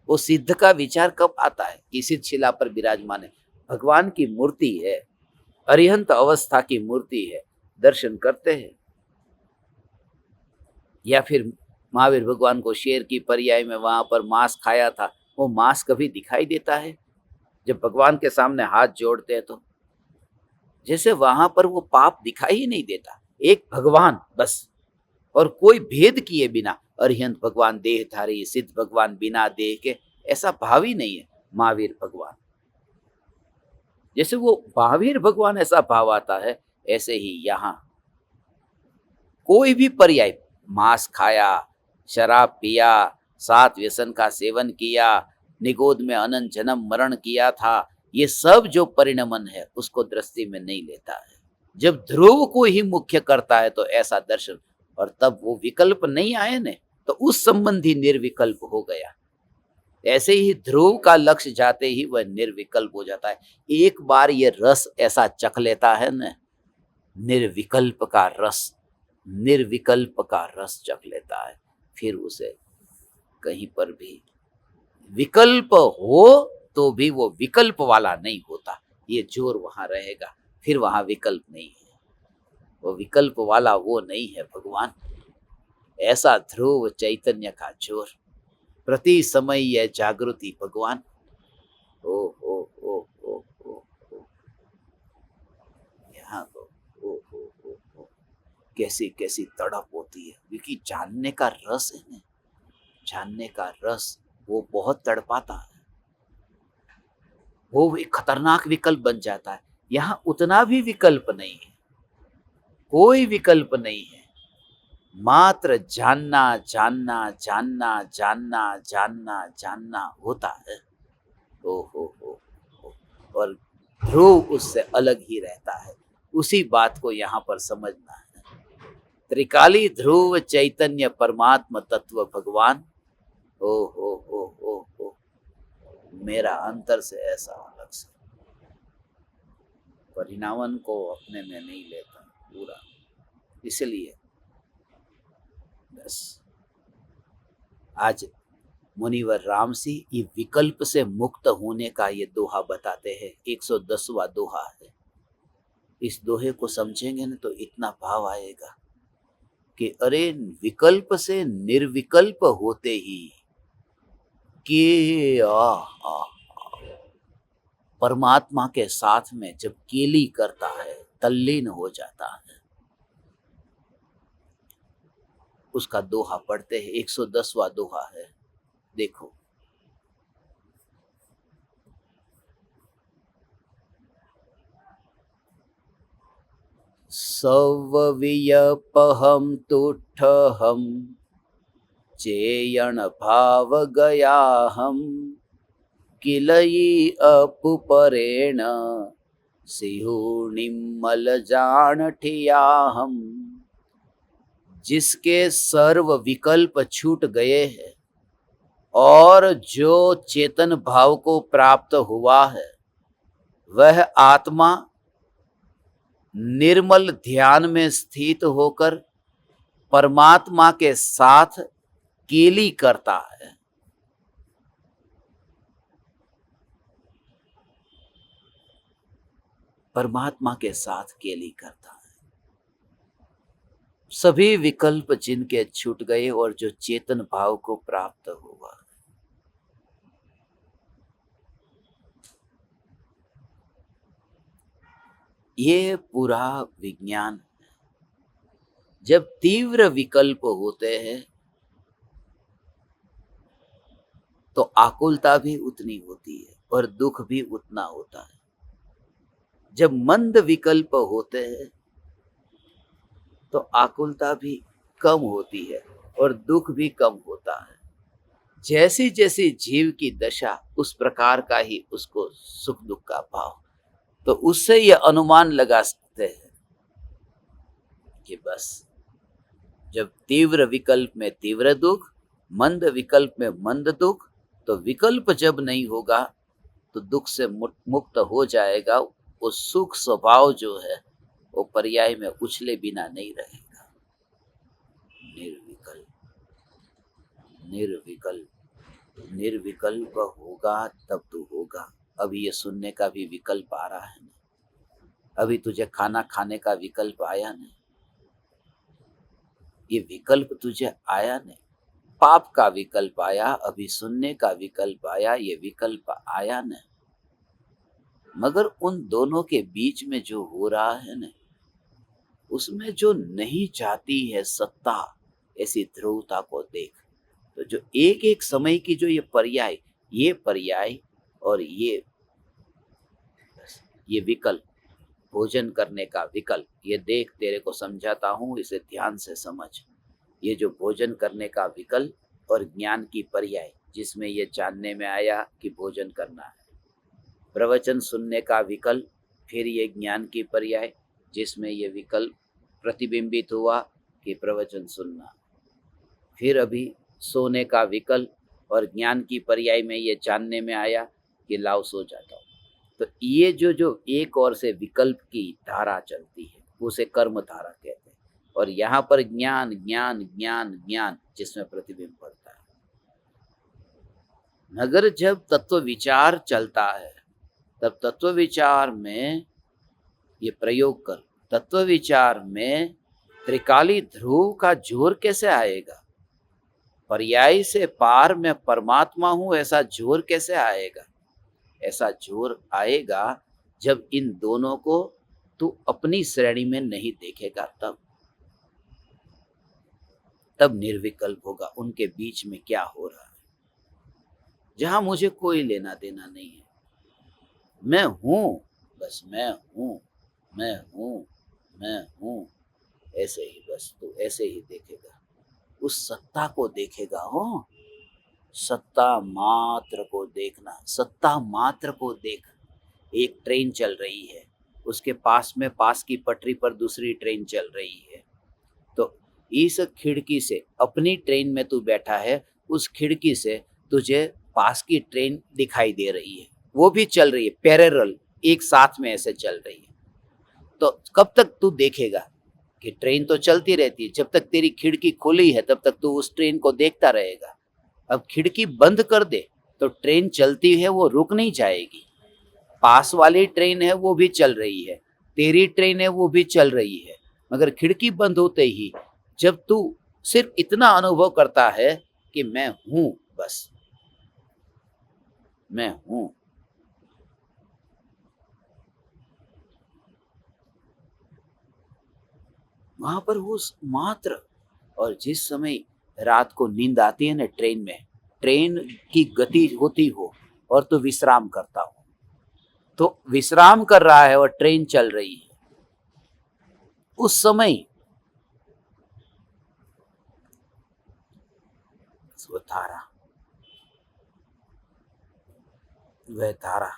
वो सिद्ध का विचार कब आता है? कि सिद्ध शिला पर विराजमान है, भगवान की मूर्ति है, अरिहंत अवस्था की मूर्ति है, दर्शन करते हैं। या फिर महावीर भगवान को शेर की पर्याय में वहां पर मांस खाया था, वो मांस कभी दिखाई देता है? जब भगवान के सामने हाथ जोड़ते हैं तो जैसे वहां पर वो पाप दिखाई ही नहीं देता, एक भगवान बस, और कोई भेद किए बिना। अरिहंत भगवान देहधारी, सिद्ध भगवान बिना देह के, ऐसा भाव ही नहीं है। महावीर भगवान जैसे वो महावीर भगवान ऐसा भाव आता है, ऐसे ही यहाँ कोई भी पर्याय, मांस खाया, शराब पिया, 7 व्यसन का सेवन किया, निगोद में अनंत जन्म मरण किया था, ये सब जो परिणमन है उसको दृष्टि में नहीं लेता है। जब ध्रुव को ही मुख्य करता है तो ऐसा दर्शन, और तब वो विकल्प नहीं आए न, तो उस संबंधी निर्विकल्प हो गया। ऐसे ही ध्रुव का लक्ष्य जाते ही वह निर्विकल्प हो जाता है। एक बार ये रस ऐसा चख लेता है न, निर्विकल्प का रस, निर्विकल्प का रस चख लेता है, फिर उसे कहीं पर भी विकल्प हो तो भी वो विकल्प वाला नहीं होता। ये जोर वहां रहेगा, फिर वहां विकल्प नहीं है। वो विकल्प वाला वो नहीं है भगवान। ऐसा ध्रुव चैतन्य का जोर, प्रति समय यह जागृति भगवान। ओ ओ ओ ओ ओ ओ यहाँ तो ओ कैसी कैसी तड़प होती है, क्योंकि जानने का रस है ना, जानने का रस वो बहुत तड़पाता है। वो एक खतरनाक विकल्प बन जाता है। यहाँ उतना भी विकल्प नहीं है, कोई विकल्प नहीं है, मात्र जानना जानना जानना जानना जानना जानना होता है। ओ हो। और ध्रुव उससे अलग ही रहता है। उसी बात को यहाँ पर समझना है। त्रिकाली ध्रुव चैतन्य परमात्मा तत्व भगवान। ओ हो, मेरा अंतर से ऐसा अलग से परिणामन को अपने में नहीं लेता पूरा। इसलिए बस आज मुनिवर राम सिंह ये विकल्प से मुक्त होने का ये दोहा बताते हैं। 110वां दोहा है। इस दोहे को समझेंगे ना तो इतना भाव आएगा कि अरे विकल्प से निर्विकल्प होते ही कि परमात्मा के साथ में जब केली करता है, तल्लीन हो जाता है, उसका दोहा पढ़ते हैं। 110वां दोहा है, देखो। सव्वियपहम तुठहम चेयण भाव गया हम किलई अपुपरेण सिहु निम्मल जान ठिया हम। जिसके सर्व विकल्प छूट गए हैं और जो चेतन भाव को प्राप्त हुआ है, वह आत्मा निर्मल ध्यान में स्थित होकर परमात्मा के साथ केली करता है। परमात्मा के साथ केली करता है। सभी विकल्प जिनके छूट गए और जो चेतन भाव को प्राप्त हुआ, ये पूरा विज्ञान है। जब तीव्र विकल्प होते हैं तो आकुलता भी उतनी होती है और दुख भी उतना होता है। जब मंद विकल्प होते हैं तो आकुलता भी कम होती है और दुख भी कम होता है। जैसी जैसी जीव की दशा, उस प्रकार का ही उसको सुख दुख का भाव। तो उससे यह अनुमान लगा सकते हैं कि बस जब तीव्र विकल्प में तीव्र दुख, मंद विकल्प में मंद दुख, तो विकल्प जब नहीं होगा तो दुख से मुक्त हो जाएगा। वो सुख स्वभाव जो है वो पर्याय में उछले बिना नहीं रहेगा। निर्विकल्प, निर्विकल्प, निर्विकल्प होगा तब तो होगा। अभी ये सुनने का भी विकल्प आ रहा है ना, अभी तुझे खाना खाने का विकल्प आया नहीं, ये विकल्प तुझे आया नहीं। पाप का विकल्प आया, अभी सुनने का विकल्प आया, ये विकल्प आया नहीं। मगर उन दोनों के बीच में जो हो रहा है ना, उसमें जो नहीं चाहती है सत्ता, ऐसी ध्रुवता को देख। तो जो एक एक समय की जो ये पर्याय और ये विकल्प, भोजन करने का विकल्प, ये देख, तेरे को समझाता हूं, इसे ध्यान से समझ। ये जो भोजन करने का विकल्प और ज्ञान की पर्याय, जिसमें ये जानने में आया कि भोजन करना है, प्रवचन सुनने का विकल्प, फिर ये ज्ञान की पर्याय, जिसमें ये विकल्प प्रतिबिंबित हुआ कि प्रवचन सुनना। फिर अभी सोने का विकल्प और ज्ञान की पर्याय में ये जानने में आया कि लाओ सो जाता हूँ। तो ये जो जो एक और से विकल्प की धारा चलती है उसे कर्म धारा कहते हैं। और यहाँ पर ज्ञान ज्ञान ज्ञान ज्ञान जिसमें प्रतिबिंब पड़ता है। मगर जब तत्व विचार चलता है तब तत्व विचार में ये प्रयोग कर, तत्व विचार में त्रिकाली ध्रुव का जोर कैसे आएगा? पर्याय से पार मैं परमात्मा हूं ऐसा जोर कैसे आएगा? ऐसा जोर आएगा जब इन दोनों को तू अपनी श्रेणी में नहीं देखेगा, तब निर्विकल्प होगा उनके बीच में क्या हो रहा है, जहां मुझे कोई लेना देना नहीं है। मैं हूं, बस मैं हूं, मैं हूं, मैं हूं, ऐसे ही बस तू ऐसे ही देखेगा, उस सत्ता को देखेगा। हो सत्ता मात्र को देखना, सत्ता मात्र को देख। एक ट्रेन चल रही है, उसके पास में पास की पटरी पर दूसरी ट्रेन चल रही है, तो इस खिड़की से अपनी ट्रेन में तू बैठा है, उस खिड़की से तुझे पास की ट्रेन दिखाई दे रही है, वो भी चल रही है पैरेलल, एक साथ में ऐसे चल रही है। तो कब तक तू देखेगा कि ट्रेन तो चलती रहती है, जब तक तेरी खिड़की खुली है तब तक तू उस ट्रेन को देखता रहेगा। अब खिड़की बंद कर दे तो ट्रेन चलती है, वो रुक नहीं जाएगी। पास वाली ट्रेन है वो भी चल रही है, तेरी ट्रेन है वो भी चल रही है, मगर खिड़की बंद होते ही जब तू सिर्फ इतना अनुभव करता है कि मैं हूं, बस मैं हूं, वहां पर वो मात्र। और जिस समय रात को नींद आती है ना ट्रेन में, ट्रेन की गति होती हो और तू विश्राम करता हो, तो विश्राम कर रहा है और ट्रेन चल रही है, उस समय वो धारा, वह धारा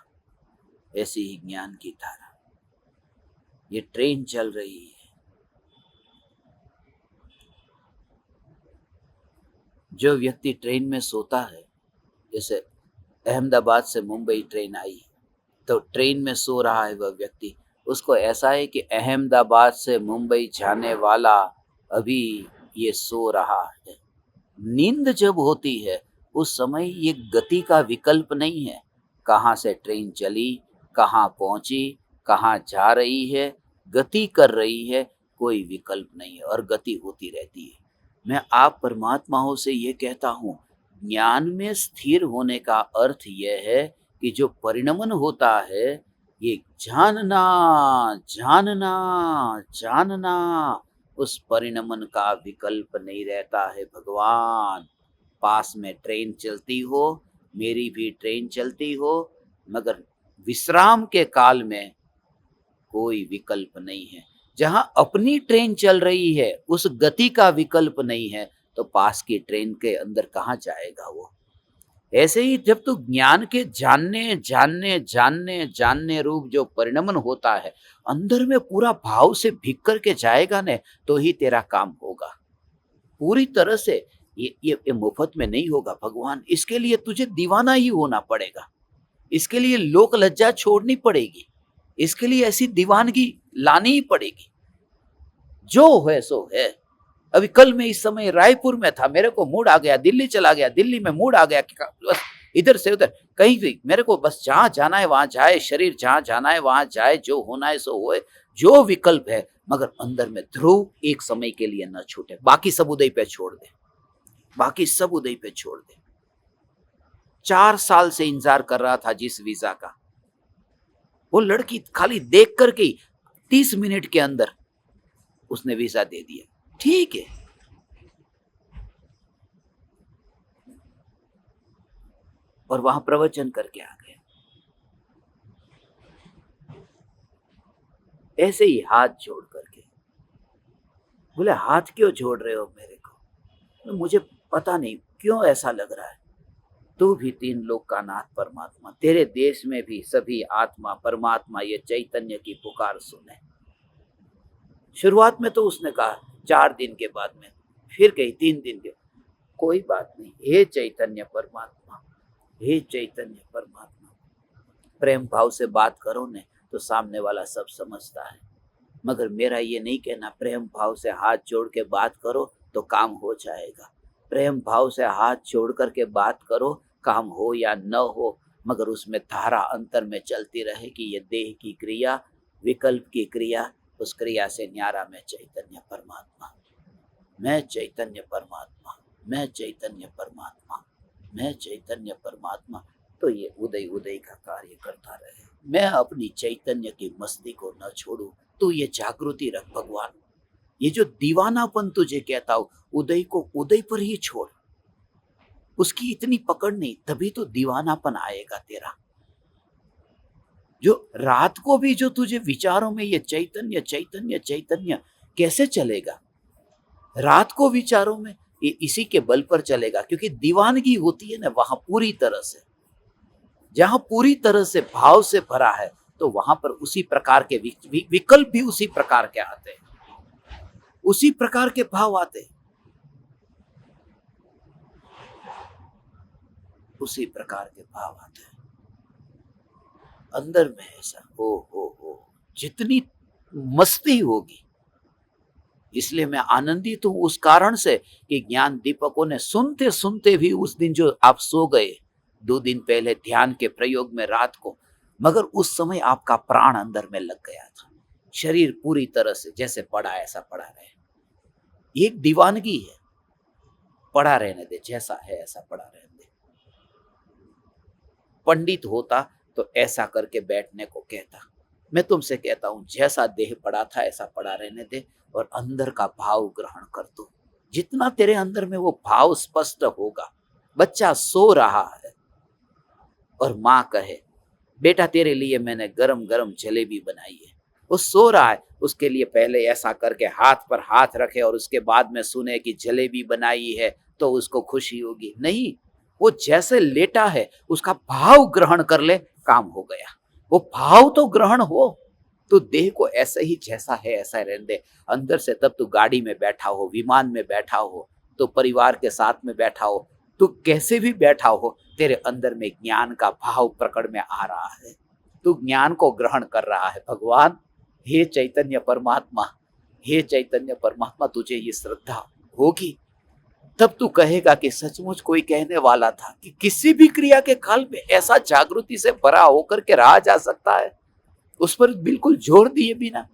ऐसी ही ज्ञान की धारा, ये ट्रेन चल रही है। जो व्यक्ति ट्रेन में सोता है, जैसे अहमदाबाद से मुंबई ट्रेन आई तो ट्रेन में सो रहा है वह व्यक्ति, उसको ऐसा है कि अहमदाबाद से मुंबई जाने वाला अभी ये सो रहा है। नींद जब होती है उस समय ये गति का विकल्प नहीं है, कहाँ से ट्रेन चली, कहाँ पहुंची, कहाँ जा रही है, गति कर रही है, कोई विकल्प नहीं है और गति होती रहती है। मैं आप परमात्माओं से ये कहता हूँ, ज्ञान में स्थिर होने का अर्थ यह है कि जो परिणमन होता है ये जानना जानना जानना, उस परिणमन का विकल्प नहीं रहता है भगवान। पास में ट्रेन चलती हो, मेरी भी ट्रेन चलती हो, मगर विश्राम के काल में कोई विकल्प नहीं है। जहां अपनी ट्रेन चल रही है उस गति का विकल्प नहीं है, तो पास की ट्रेन के अंदर कहाँ जाएगा वो। ऐसे ही जब तू ज्ञान के जानने जानने जानने जानने रूप जो परिणमन होता है अंदर में पूरा भाव से भीग करके जाएगा ने, तो ही तेरा काम होगा पूरी तरह से। ये मुफ्त में नहीं होगा भगवान, इसके लिए तुझे दीवाना ही होना पड़ेगा, इसके लिए लोक लज्जा छोड़नी पड़ेगी, इसके लिए ऐसी दीवानगी लानी ही पड़ेगी। जो है सो है। अभी कल मैं इस समय रायपुर में था, मेरे को मूड आ गया, दिल्ली चला गया, दिल्ली में मूड आ गया कि बस इधर से उधर कहीं भी, मेरे को बस जहां जाना है वहां जाए, शरीर जहां जाना है वहां जाए, जो होना है सो होए, जो विकल्प है, मगर अंदर में ध्रुव एक समय के लिए न छूटे। बाकी सब उदय पे छोड़ दे, बाकी सब उदय पे छोड़ दे। 4 साल से इंतजार कर रहा था जिस वीजा का, वो लड़की खाली देख करके 30 मिनट के अंदर उसने वीजा दे दिया। ठीक है, और वहां प्रवचन करके आ गए। ऐसे ही हाथ जोड़ करके बोले, हाथ क्यों जोड़ रहे हो मेरे को? मुझे पता नहीं क्यों ऐसा लग रहा है। तू भी 3 लोक का नाथ परमात्मा, तेरे देश में भी सभी आत्मा परमात्मा ये चैतन्य की पुकार सुने। शुरुआत में तो उसने कहा 4 दिन के बाद में, फिर कही 3 दिन के, कोई बात नहीं। हे चैतन्य परमात्मा, हे चैतन्य परमात्मा, प्रेम भाव से बात करो ने तो सामने वाला सब समझता है। मगर मेरा ये नहीं कहना प्रेम भाव से हाथ जोड़ के बात करो तो काम हो जाएगा। प्रेम भाव से हाथ जोड़ करके बात करो, काम हो या न हो, मगर उसमें धारा अंतर में चलती रहे कि ये देह की क्रिया, विकल्प की क्रिया, उस क्रिया से न्यारा मैं चैतन्य परमात्मा, मैं चैतन्य परमात्मा, मैं चैतन्य परमात्मा, मैं चैतन्य परमात्मा। तो ये उदय उदय का कार्य करता रहे। मैं अपनी चैतन्य की मस्ती को न छोड़ू, तू ये जागृति रख भगवान। ये जो दीवानापन तुझे कहता हूं, उदय को उदय पर ही छोड़, उसकी इतनी पकड़ नहीं, तभी तो दीवानापन आएगा तेरा। जो रात को भी जो तुझे विचारों में ये चैतन्य चैतन्य चैतन्य कैसे चलेगा? रात को विचारों में ये इसी के बल पर चलेगा, क्योंकि दीवानगी होती है ना वहां पूरी तरह से, जहां पूरी तरह से भाव से भरा है, तो वहां पर उसी प्रकार के विकल्प भी उसी प्रकार के आते हैं, उसी प्रकार के भाव आते हैं, उसी प्रकार के भाव आते हैं अंदर में। ऐसा हो जितनी मस्ती होगी। इसलिए मैं आनंदित हूं उस कारण से कि ज्ञान दीपकों ने सुनते सुनते भी, उस दिन जो आप सो गए 2 दिन पहले ध्यान के प्रयोग में रात को, मगर उस समय आपका प्राण अंदर में लग गया था। शरीर पूरी तरह से जैसे पड़ा ऐसा पड़ा रहे। एक दीवानगी है, पड़ा रहने दे, जैसा है ऐसा पड़ा रहने दे। पंडित होता तो ऐसा करके बैठने को कहता। मैं तुमसे कहता हूं जैसा देह पड़ा था ऐसा पड़ा रहने दे और अंदर का भाव ग्रहण कर दो। जितना तेरे अंदर में वो भाव स्पष्ट होगा। बच्चा सो रहा है और माँ कहे बेटा तेरे लिए मैंने गरम गरम जलेबी बनाई है। वो सो रहा है, उसके लिए पहले ऐसा करके हाथ पर हाथ रखे और उसके बाद में सुने कि जलेबी बनाई है तो उसको खुशी होगी? नहीं, वो जैसे लेटा है उसका भाव ग्रहण कर ले, काम हो गया। वो भाव तो ग्रहण हो, तो देह को ऐसे ही जैसा है ऐसा रहने दे अंदर से। तब तू गाड़ी में बैठा हो, विमान में बैठा हो, तो परिवार के साथ में बैठा हो, तू कैसे भी बैठा हो, तेरे अंदर में ज्ञान का भाव प्रकट में आ रहा है। तू ज्ञान को ग्रहण कर रहा है। भगवान, हे चैतन्य परमात्मा, हे चैतन्य परमात्मा, तुझे ये श्रद्धा होगी तब तू कहेगा कि सचमुच कोई कहने वाला था कि किसी भी क्रिया के काल में ऐसा जागृति से भरा होकर के रहा जा सकता है, उस पर बिल्कुल जोर दिए बिना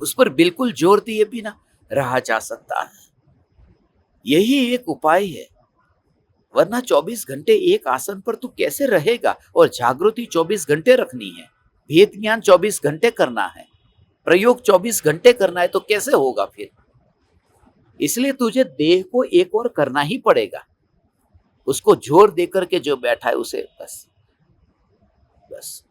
उस पर बिल्कुल जोर दिए बिना रहा जा सकता है। यही एक उपाय है, वरना 24 घंटे एक आसन पर तू कैसे रहेगा? और जागृति 24 घंटे रखनी है, भेद ज्ञान 24 घंटे करना है, प्रयोग 24 घंटे करना है, तो कैसे होगा फिर? इसलिए तुझे देह को एक और करना ही पड़ेगा। उसको जोर देकर के जो बैठा है उसे बस बस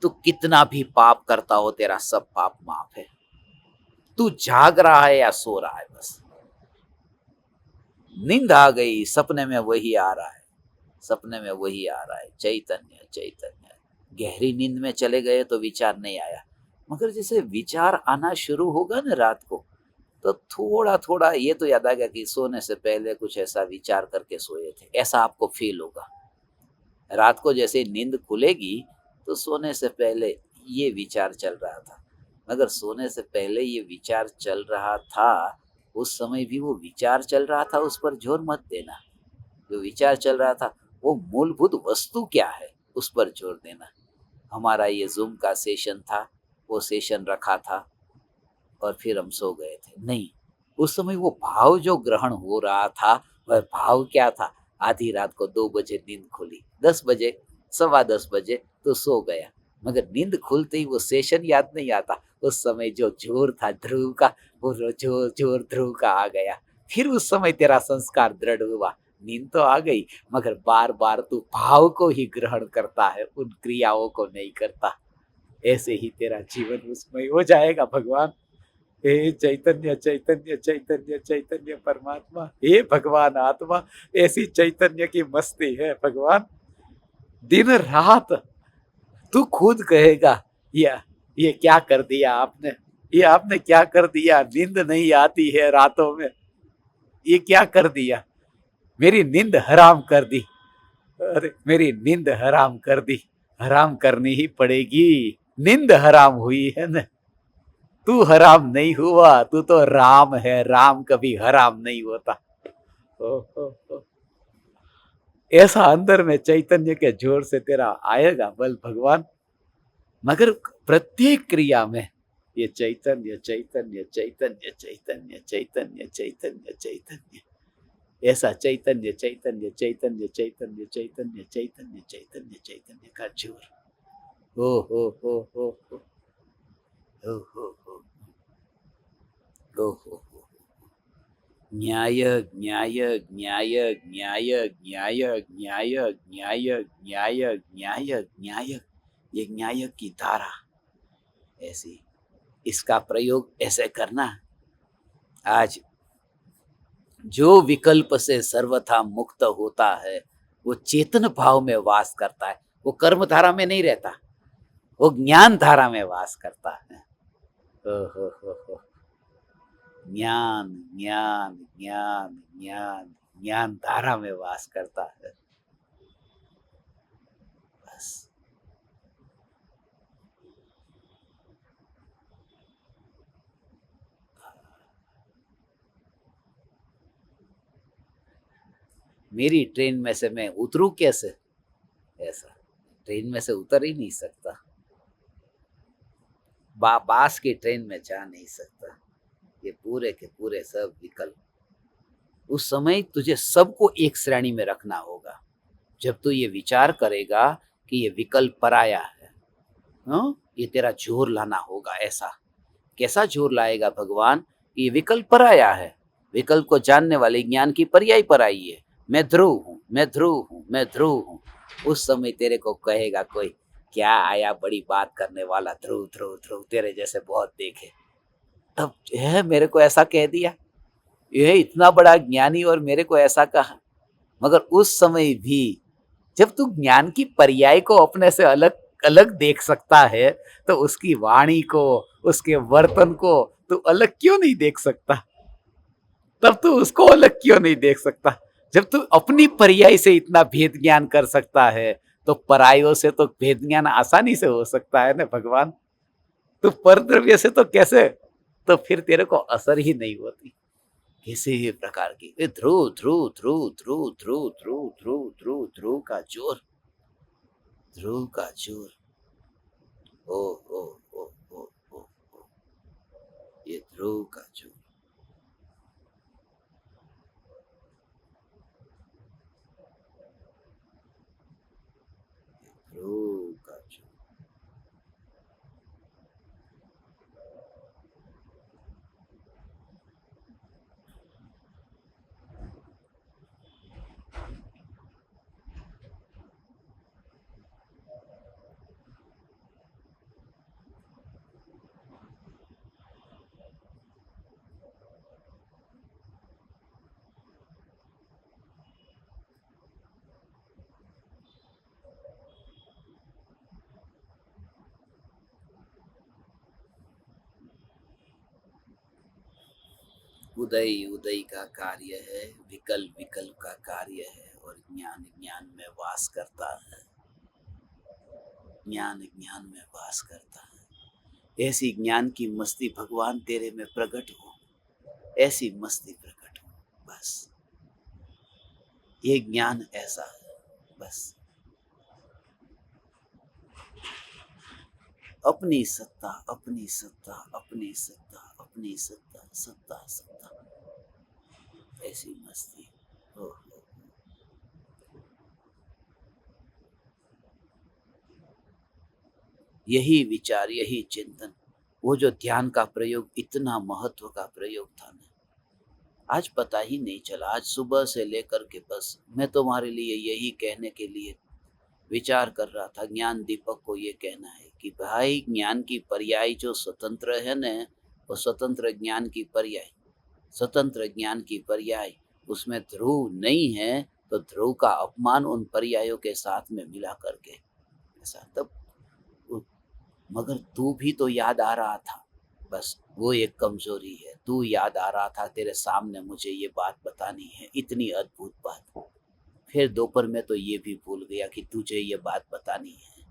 तू कितना भी पाप करता हो तेरा सब पाप माफ है। तू जाग रहा है या सो रहा है, बस नींद आ गई, सपने में वही आ रहा है, सपने में वही आ रहा है। चैतन्य चैतन्य। गहरी नींद में चले गए तो विचार नहीं आया, मगर जैसे विचार आना शुरू होगा ना रात को, तो थोड़ा थोड़ा ये तो याद आ गया कि सोने से पहले कुछ ऐसा विचार करके सोए थे, ऐसा आपको फील होगा। रात को जैसे नींद खुलेगी तो सोने से पहले ये विचार चल रहा था, मगर सोने से पहले ये विचार चल रहा था, उस समय भी वो विचार चल रहा था, उस पर जोर मत देना। जो विचार चल रहा था वो मूलभूत वस्तु क्या है, उस पर जोर देना। हमारा ये जूम का सेशन था, वो सेशन रखा था और फिर हम सो गए थे। नहीं, उस समय वो भाव जो ग्रहण हो रहा था, वह भाव क्या था? आधी रात को 2 बजे नींद खुली, 10 बजे, 10:15 बजे तो सो गया, मगर नींद खुलते ही वो सेशन याद नहीं आता। उस समय जो जोर था ध्रुव का, वो जोर जोर ध्रुव का आ गया। फिर उस समय तेरा संस्कार दृढ़ हुआ, नींद तो आ गई, मगर बार बार तू भाव को ही ग्रहण करता है, उन क्रियाओं को नहीं करता। ऐसे ही तेरा जीवन उसमें हो जाएगा। भगवान, हे चैतन्य चैतन्य चैतन्य चैतन्य परमात्मा, हे भगवान आत्मा, ऐसी चैतन्य की मस्ती है भगवान। दिन रात तू खुद कहेगा, ये ये क्या कर दिया आपने, ये आपने क्या कर दिया, नींद नहीं आती है रातों में, ये क्या कर दिया, मेरी नींद हराम कर दी। अरे मेरी नींद हराम कर दी, हराम करनी ही पड़ेगी, नींद हराम हुई है ना, तू हराम नहीं हुआ, तू तो राम है, राम कभी हराम नहीं होता। ओ, ओ, ओ। ऐसा अंदर में चैतन्य के जोर से तेरा आएगा बल भगवान, मगर प्रत्येक क्रिया में ये चैतन्य चैतन्य चैतन्य चैतन्य चैतन्य चैतन्य चैतन्य, ऐसा चैतन्य चैतन्य चैतन्य चैतन्य चैतन्य चैतन्य चैतन्य चैतन्य का जोर। हो हो हो हो हो हो हो हो हो हो हो। न्याय न्याय न्याय न्याय न्याय न्याय न्याय न्याय न्याय न्याय, ये न्याय की धारा ऐसी, इसका प्रयोग ऐसे करना। आज जो विकल्प से सर्वथा मुक्त होता है वो चेतन भाव में वास करता है, वो कर्म धारा में नहीं रहता, वो ज्ञान धारा में वास करता है। हो। ज्ञान ज्ञान ज्ञान ज्ञान ज्ञान धारा में वास करता है। बस मेरी ट्रेन में से मैं उतरूं कैसे, ऐसा ट्रेन में से उतर ही नहीं सकता, बास की ट्रेन में जा नहीं सकता। ये पूरे के पूरे सब विकल्प, उस समय तुझे सबको एक श्रेणी में रखना होगा। जब तू ये विचार करेगा कि ये विकल्प पराया है, ये तेरा जोर लाना होगा। ऐसा कैसा जोर लाएगा भगवान कि ये विकल्प पराया है, विकल्प को जानने वाले ज्ञान की पर्याय पराई है। मैं ध्रुव हूँ, मैं ध्रुव हूँ, मैं ध्रुव हूँ। उस समय तेरे को कहेगा कोई, क्या आया बड़ी बात करने वाला, ध्रुव ध्रुव ध्रुव, तेरे जैसे बहुत देखे। तब है मेरे को ऐसा कह दिया, यह इतना बड़ा ज्ञानी और मेरे को ऐसा कहा। मगर उस समय भी जब तू ज्ञान की पर्याय को अपने से अलग अलग देख सकता है, तो उसकी वाणी को, उसके वर्तन को तू अलग क्यों नहीं देख सकता? तब तू उसको अलग क्यों नहीं देख सकता? जब तू अपनी पर्याय से इतना भेद ज्ञान कर सकता है, तो परायों से तो भेद ज्ञान आसानी से हो सकता है ना भगवान। तो परद्रव्य से तो कैसे, तो फिर तेरे को असर ही नहीं होती किसी भी प्रकार की। ध्रुव ध्रुव ध्रुव ध्रुव ध्रुव ध्रुव ध्रुव ध्रुव ध्रुव का जोर, ध्रुव का जोर। ओ ओ ओ ओ ओ ओ, ये ध्रुव का जोर। ध्रुव का जोर। उदय उदय का कार्य है, विकल्प विकल्प का कार्य है, और ज्ञान ज्ञान में वास करता है, ज्ञान ज्ञान में वास करता है। ऐसी ज्ञान की मस्ती भगवान तेरे में प्रकट हो, ऐसी मस्ती प्रकट हो। बस ये ज्ञान ऐसा है। बस अपनी सत्ता अपनी सत्ता अपनी सत्ता अपनी सत्ता, सत्ता सत्ता, ऐसी मस्ती। हो। यही विचार, यही चिंतन, वो जो ध्यान का प्रयोग इतना महत्व का प्रयोग था ना, आज पता ही नहीं चला। आज सुबह से लेकर के बस मैं तुम्हारे लिए यही कहने के लिए विचार कर रहा था। ज्ञान दीपक को ये कहना है कि भाई ज्ञान की पर्याय जो स्वतंत्र है न, वो स्वतंत्र ज्ञान की पर्याय, स्वतंत्र ज्ञान की पर्याय, उसमें ध्रुव नहीं है तो ध्रुव का अपमान उन पर्यायों के साथ में मिला करके ऐसा तब मगर तू भी तो याद आ रहा था, बस वो एक कमजोरी है, तू याद आ रहा था, तेरे सामने मुझे ये बात बतानी है, इतनी अद्भुत बात। फिर दोपहर में तो ये भी भूल गया कि तुझे ये बात बतानी है।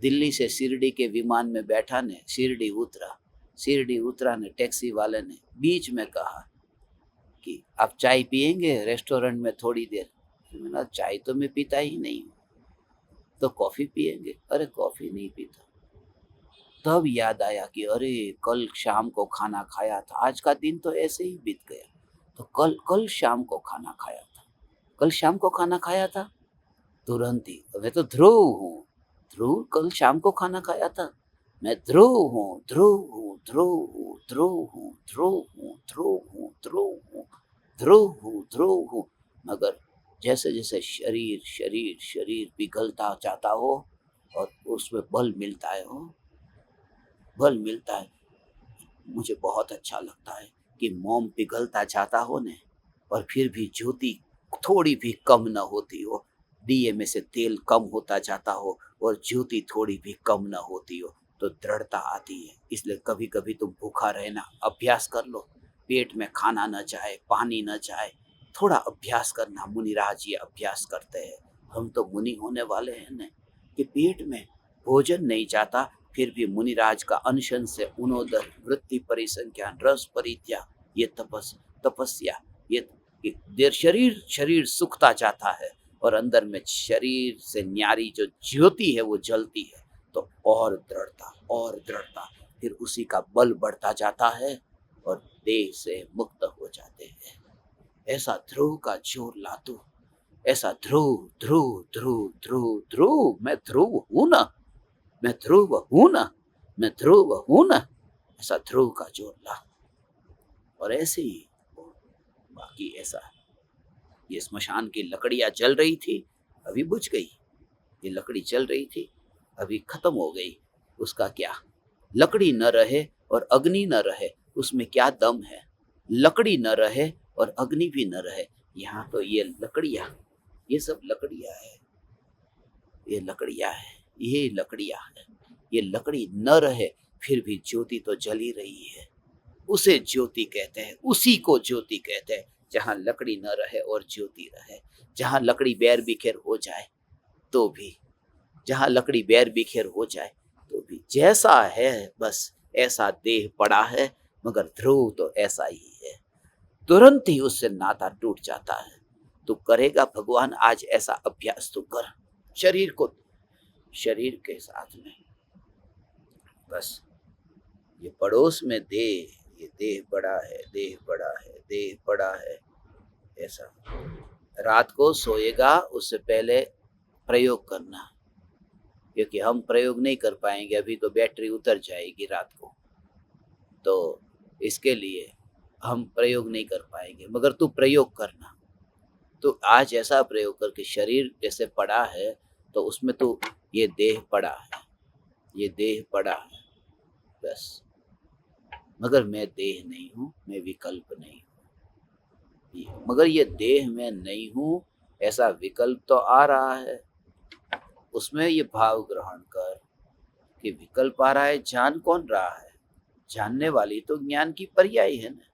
दिल्ली से शिरडी के विमान में बैठा ने शिरडी उतरा ने टैक्सी वाले ने बीच में कहा कि आप चाय पियेंगे रेस्टोरेंट में थोड़ी देर। मैंने कहा चाय तो मैं पीता ही नहीं हूँ, तो कॉफी पियेंगे। अरे कॉफी नहीं पीता। तब याद आया कि अरे कल शाम को खाना खाया था, आज का दिन तो ऐसे ही बीत गया। तो कल कल शाम को खाना खाया था, कल शाम को खाना खाया था। तुरंत ही मैं तो ध्रुव हूँ, ध्रुव कल शाम को खाना खाया था। मैं ध्रुव हूँ, ध्रुव हूँ, ध्रुव हूँ, ध्रुव हूँ, ध्रुव हूँ, ध्रुव हूँ, ध्रुव हूँ, ध्रुव हूँ, ध्रुव हूँ। मगर जैसे जैसे शरीर शरीर शरीर पिघलता जाता हो और उसमें बल मिलता है, हो बल मिलता है। मुझे बहुत अच्छा लगता है कि मोम पिघलता जाता हो ने और फिर भी ज्योति थोड़ी भी कम न होती हो, दिए में से तेल कम होता जाता हो और ज्योति थोड़ी भी कम न होती हो, तो दृढ़ता आती है। इसलिए कभी कभी तुम भूखा रहना अभ्यास कर लो, पेट में खाना न जाए, पानी न जाए, थोड़ा अभ्यास करना। मुनिराज ये अभ्यास करते हैं, हम तो मुनि होने वाले हैं न कि पेट में भोजन नहीं जाता, फिर भी मुनिराज का अनशन से उनोदर वृत्ति परिसंख्यान रस परित्याग, ये तपस्या, ये देर शरीर शरीर सुखता जाता है और अंदर में शरीर से न्यारी जो ज्योति है वो जलती है, तो और दृढ़ता, फिर उसी का बल बढ़ता जाता है और देह से मुक्त हो जाते हैं। ऐसा ध्रुव का जोर ला तू, ऐसा ध्रुव ध्रुव ध्रुव ध्रुव ध्रुव, मैं ध्रुव हूं ना, मैं ध्रुव हूं ना, मैं ध्रुव हूं ना, ऐसा ध्रुव का जोर ला। और ऐसे ही बाकी ऐसा, ये स्मशान की लकड़ियां जल रही थी, अभी बुझ गई। ये लकड़ी जल रही थी, अभी खत्म हो गई। उसका क्या, लकड़ी न रहे और अग्नि न रहे, उसमें क्या दम है। लकड़ी न रहे और अग्नि भी न रहे, यहाँ तो ये लकड़ियां, ये सब लकड़ियां है, ये लकड़ियां है, ये लकड़ियां है। ये लकड़ी न रहे फिर भी ज्योति तो जली रही है, उसे ज्योति कहते हैं, उसी को ज्योति कहते हैं। जहां लकड़ी न रहे और ज्योति रहे, जहां लकड़ी बैर बिखेर हो जाए तो भी, जहां लकड़ी बैर बिखेर हो जाए तो भी जैसा है बस ऐसा देह पड़ा है, मगर ध्रुव तो ऐसा ही है। तुरंत ही उससे नाता टूट जाता है। तू करेगा भगवान, आज ऐसा अभ्यास तू कर, शरीर को, शरीर के साथ में बस ये पड़ोस में देह, ये देह बड़ा है, देह बड़ा है, देह बड़ा है। ऐसा रात को सोएगा उससे पहले प्रयोग करना, क्योंकि हम प्रयोग नहीं कर पाएंगे, अभी तो बैटरी उतर जाएगी रात को, तो इसके लिए हम प्रयोग नहीं कर पाएंगे। मगर तू प्रयोग करना, तो आज ऐसा प्रयोग करके शरीर जैसे पड़ा है तो उसमें तो ये देह पड़ा है, ये देह पड़ा है बस। मगर मैं देह नहीं हूँ, मैं विकल्प नहीं हूँ, मगर ये देह में नहीं हूँ, ऐसा विकल्प तो आ रहा है। उसमें ये भाव ग्रहण कर कि विकल्प आ रहा है, जान कौन रहा है, जानने वाली तो ज्ञान की पर्याय है ना।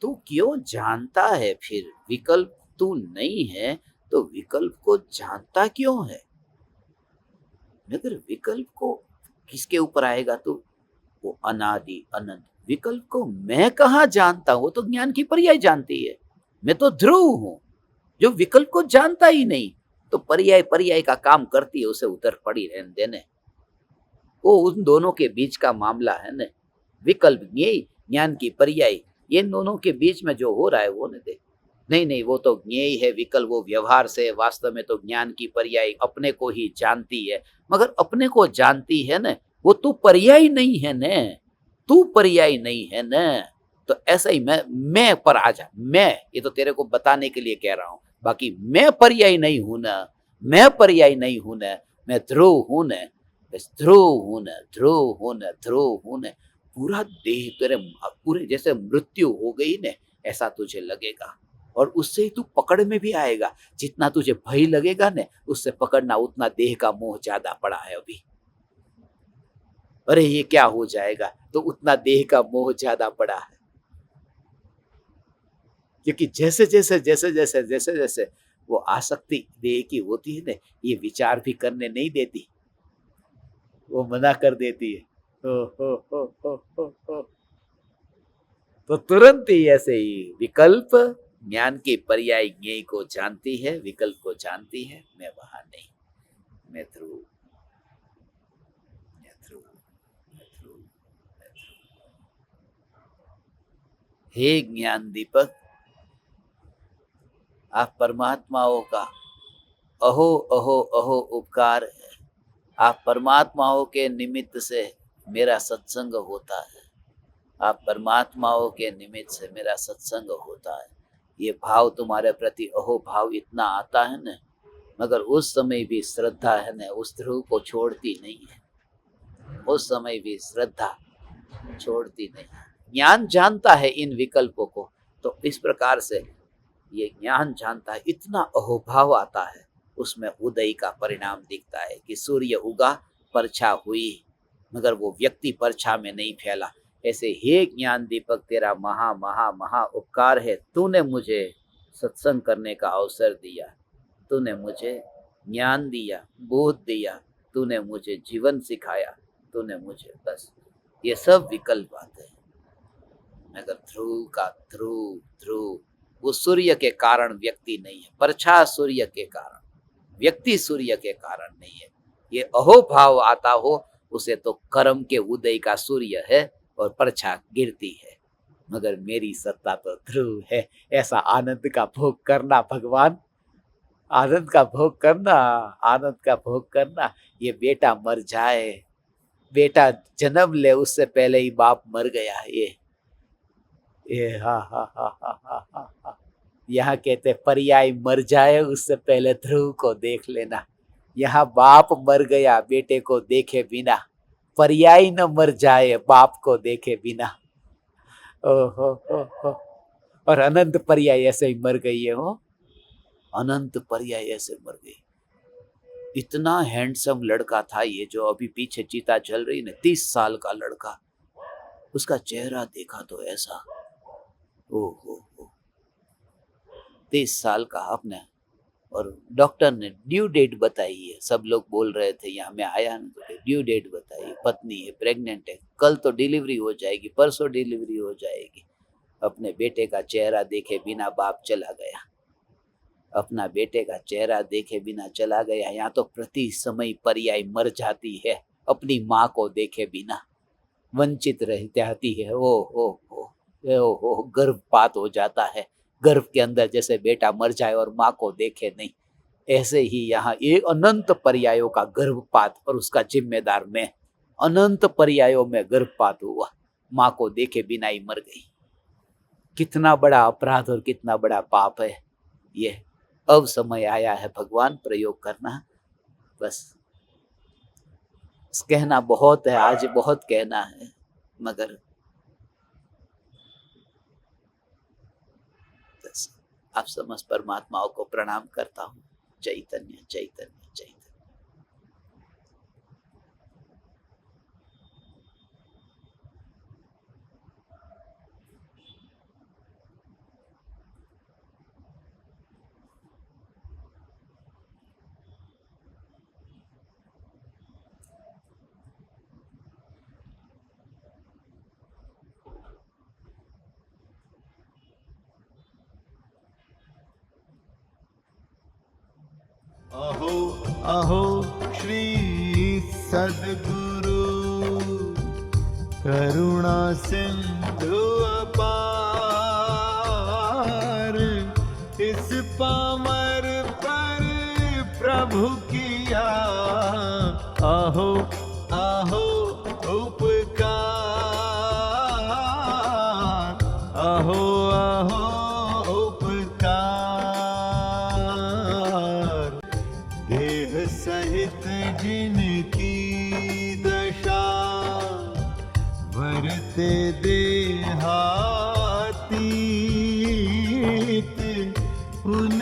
तू क्यों जानता है फिर, विकल्प तू नहीं है तो विकल्प को जानता क्यों है। मगर विकल्प को किसके ऊपर आएगा तू, वो अनादि अनंत विकल्प को मैं कहाँ जानता हूं, तो ज्ञान की पर्याय जानती है। मैं तो ध्रुव हूं जो विकल्प को जानता ही नहीं, तो पर्याय पर्याय का काम करती है, उसे उधर पड़ी रहने देने। वो उन दोनों के बीच का मामला है न, विकल्प ज्ञेय ज्ञान की पर्याय, इन दोनों के बीच में जो हो रहा है वो न दे। नहीं नहीं, वो तो ज्ञेय है, विकल्प वो व्यवहार से, वास्तव में तो ज्ञान की पर्याय अपने को ही जानती है। मगर अपने को जानती है न, वो तू पर्याय नहीं है न, तू पर्याय नहीं है न। तो ऐसा ही मैं पर आ जा, मैं ये तो तेरे को बताने के लिए कह रहा हूं, बाकी मैं पर्याय नहीं हूं न, मैं पर्याय नहीं हूं न, मैं ध्रुव हूं न, बस ध्रुव हूं न, ध्रुव हूं न, ध्रुव हूं न। पूरा देह तेरे पूरे जैसे मृत्यु हो गई न, ऐसा तुझे लगेगा। और उससे ही तू पकड़ में भी आएगा। जितना तुझे भय लगेगा ना, उससे पकड़ना उतना देह का मोह ज्यादा पड़ा है अभी। अरे ये क्या हो जाएगा, तो उतना देह का मोह ज्यादा पड़ा है। क्योंकि जैसे जैसे जैसे जैसे जैसे जैसे वो आसक्ति देह की होती है ना, ये विचार भी करने नहीं देती, वो मना कर देती है। हो। तो तुरंत ही ऐसे ही विकल्प ज्ञान के पर्याय ज्ञेय को जानती है, विकल्प को जानती है। मैं वहां नहीं, मैं थ्रू, मैं थ्रू, मैं थ्रू, मैं थ्रू। हे ज्ञान दीपक, आप परमात्माओं का अहो अहो अहो उपकार है। आप परमात्माओं के निमित्त से मेरा सत्संग होता है। आप परमात्माओं के निमित्त से मेरा सत्संग होता है। ये भाव तुम्हारे प्रति अहो भाव इतना आता है न, मगर उस समय भी श्रद्धा है न, उस ध्रुव को छोड़ती नहीं है। उस समय भी श्रद्धा छोड़ती नहीं है। ज्ञान जानता है इन विकल्पों को, तो इस प्रकार से ये ज्ञान जानता है, इतना अहोभाव आता है, उसमें उदय का परिणाम दिखता है कि सूर्य उगा, परछा हुई, मगर वो व्यक्ति परछा में नहीं फैला। ऐसे हे ज्ञान दीपक, तेरा महा महा महा उपकार है। तूने मुझे सत्संग करने का अवसर दिया, तूने मुझे ज्ञान दिया, बोध दिया, तूने मुझे जीवन सिखाया, तूने मुझे, बस ये सब विकल्प आते हैं। मगर ध्रुव का ध्रुव ध्रुव वो सूर्य के कारण व्यक्ति नहीं है, परछा सूर्य के कारण, व्यक्ति सूर्य के कारण नहीं है। ये अहो भाव आता हो, उसे तो कर्म के उदय का सूर्य है और परछा गिरती है। मगर मेरी सत्ता तो ध्रुव है। ऐसा आनंद का भोग करना भगवान, आनंद का भोग करना, आनंद का भोग करना। ये बेटा मर जाए, बेटा जन्म ले, उससे पहले ही बाप मर गया। ये हा हा हा हा हा हा हा। यहाँ कहते पर्याय मर जाए उससे पहले ध्रुव को देख लेना। यहाँ बाप मर गया बेटे को देखे बिना, पर्याय न मर जाए बाप को देखे बिना। ओहो। और अनंत पर्याय ऐसे ही मर गई है। हो अनंत पर्याय ऐसे मर गई। इतना हैंडसम लड़का था ये, जो अभी पीछे चिता जल रही ना, 30 साल का लड़का, उसका चेहरा देखा तो ऐसा, ओहो 30 साल का आपने। और डॉक्टर ने ड्यू डेट बताई है। सब लोग बोल रहे थे, यहाँ मैं आया ना तो ड्यू डेट बताई, पत्नी है, प्रेग्नेंट है, कल तो डिलीवरी हो जाएगी, परसों डिलीवरी हो जाएगी। अपने बेटे का चेहरा देखे बिना बाप चला गया, अपना बेटे का चेहरा देखे बिना चला गया। यहाँ तो प्रति समय पर्याय मर जाती है, अपनी माँ को देखे बिना वंचित रह जाती है। ओ गर्भपात हो जाता है, गर्भ के अंदर जैसे बेटा मर जाए और माँ को देखे नहीं, ऐसे ही यहाँ एक अनंत पर्यायों का गर्भपात, और उसका जिम्मेदार मैं। अनंत पर्यायों में गर्भपात हुआ, माँ को देखे बिना ही मर गई। कितना बड़ा अपराध और कितना बड़ा पाप है ये। अब समय आया है भगवान प्रयोग करना। बस कहना बहुत है, आज बहुत कहना है, मगर आप समस्त परमात्माओं को प्रणाम करता हूँ। चैतन्य चैतन्य चैतन्य। अहो अहो श्री सद्गुरु, करुणा सिंधु अपार, इस पामर पर प्रभु किया अहो अहो उपकार, अहो अहो सहित जिनकी दशा, वरते देहातीत, उन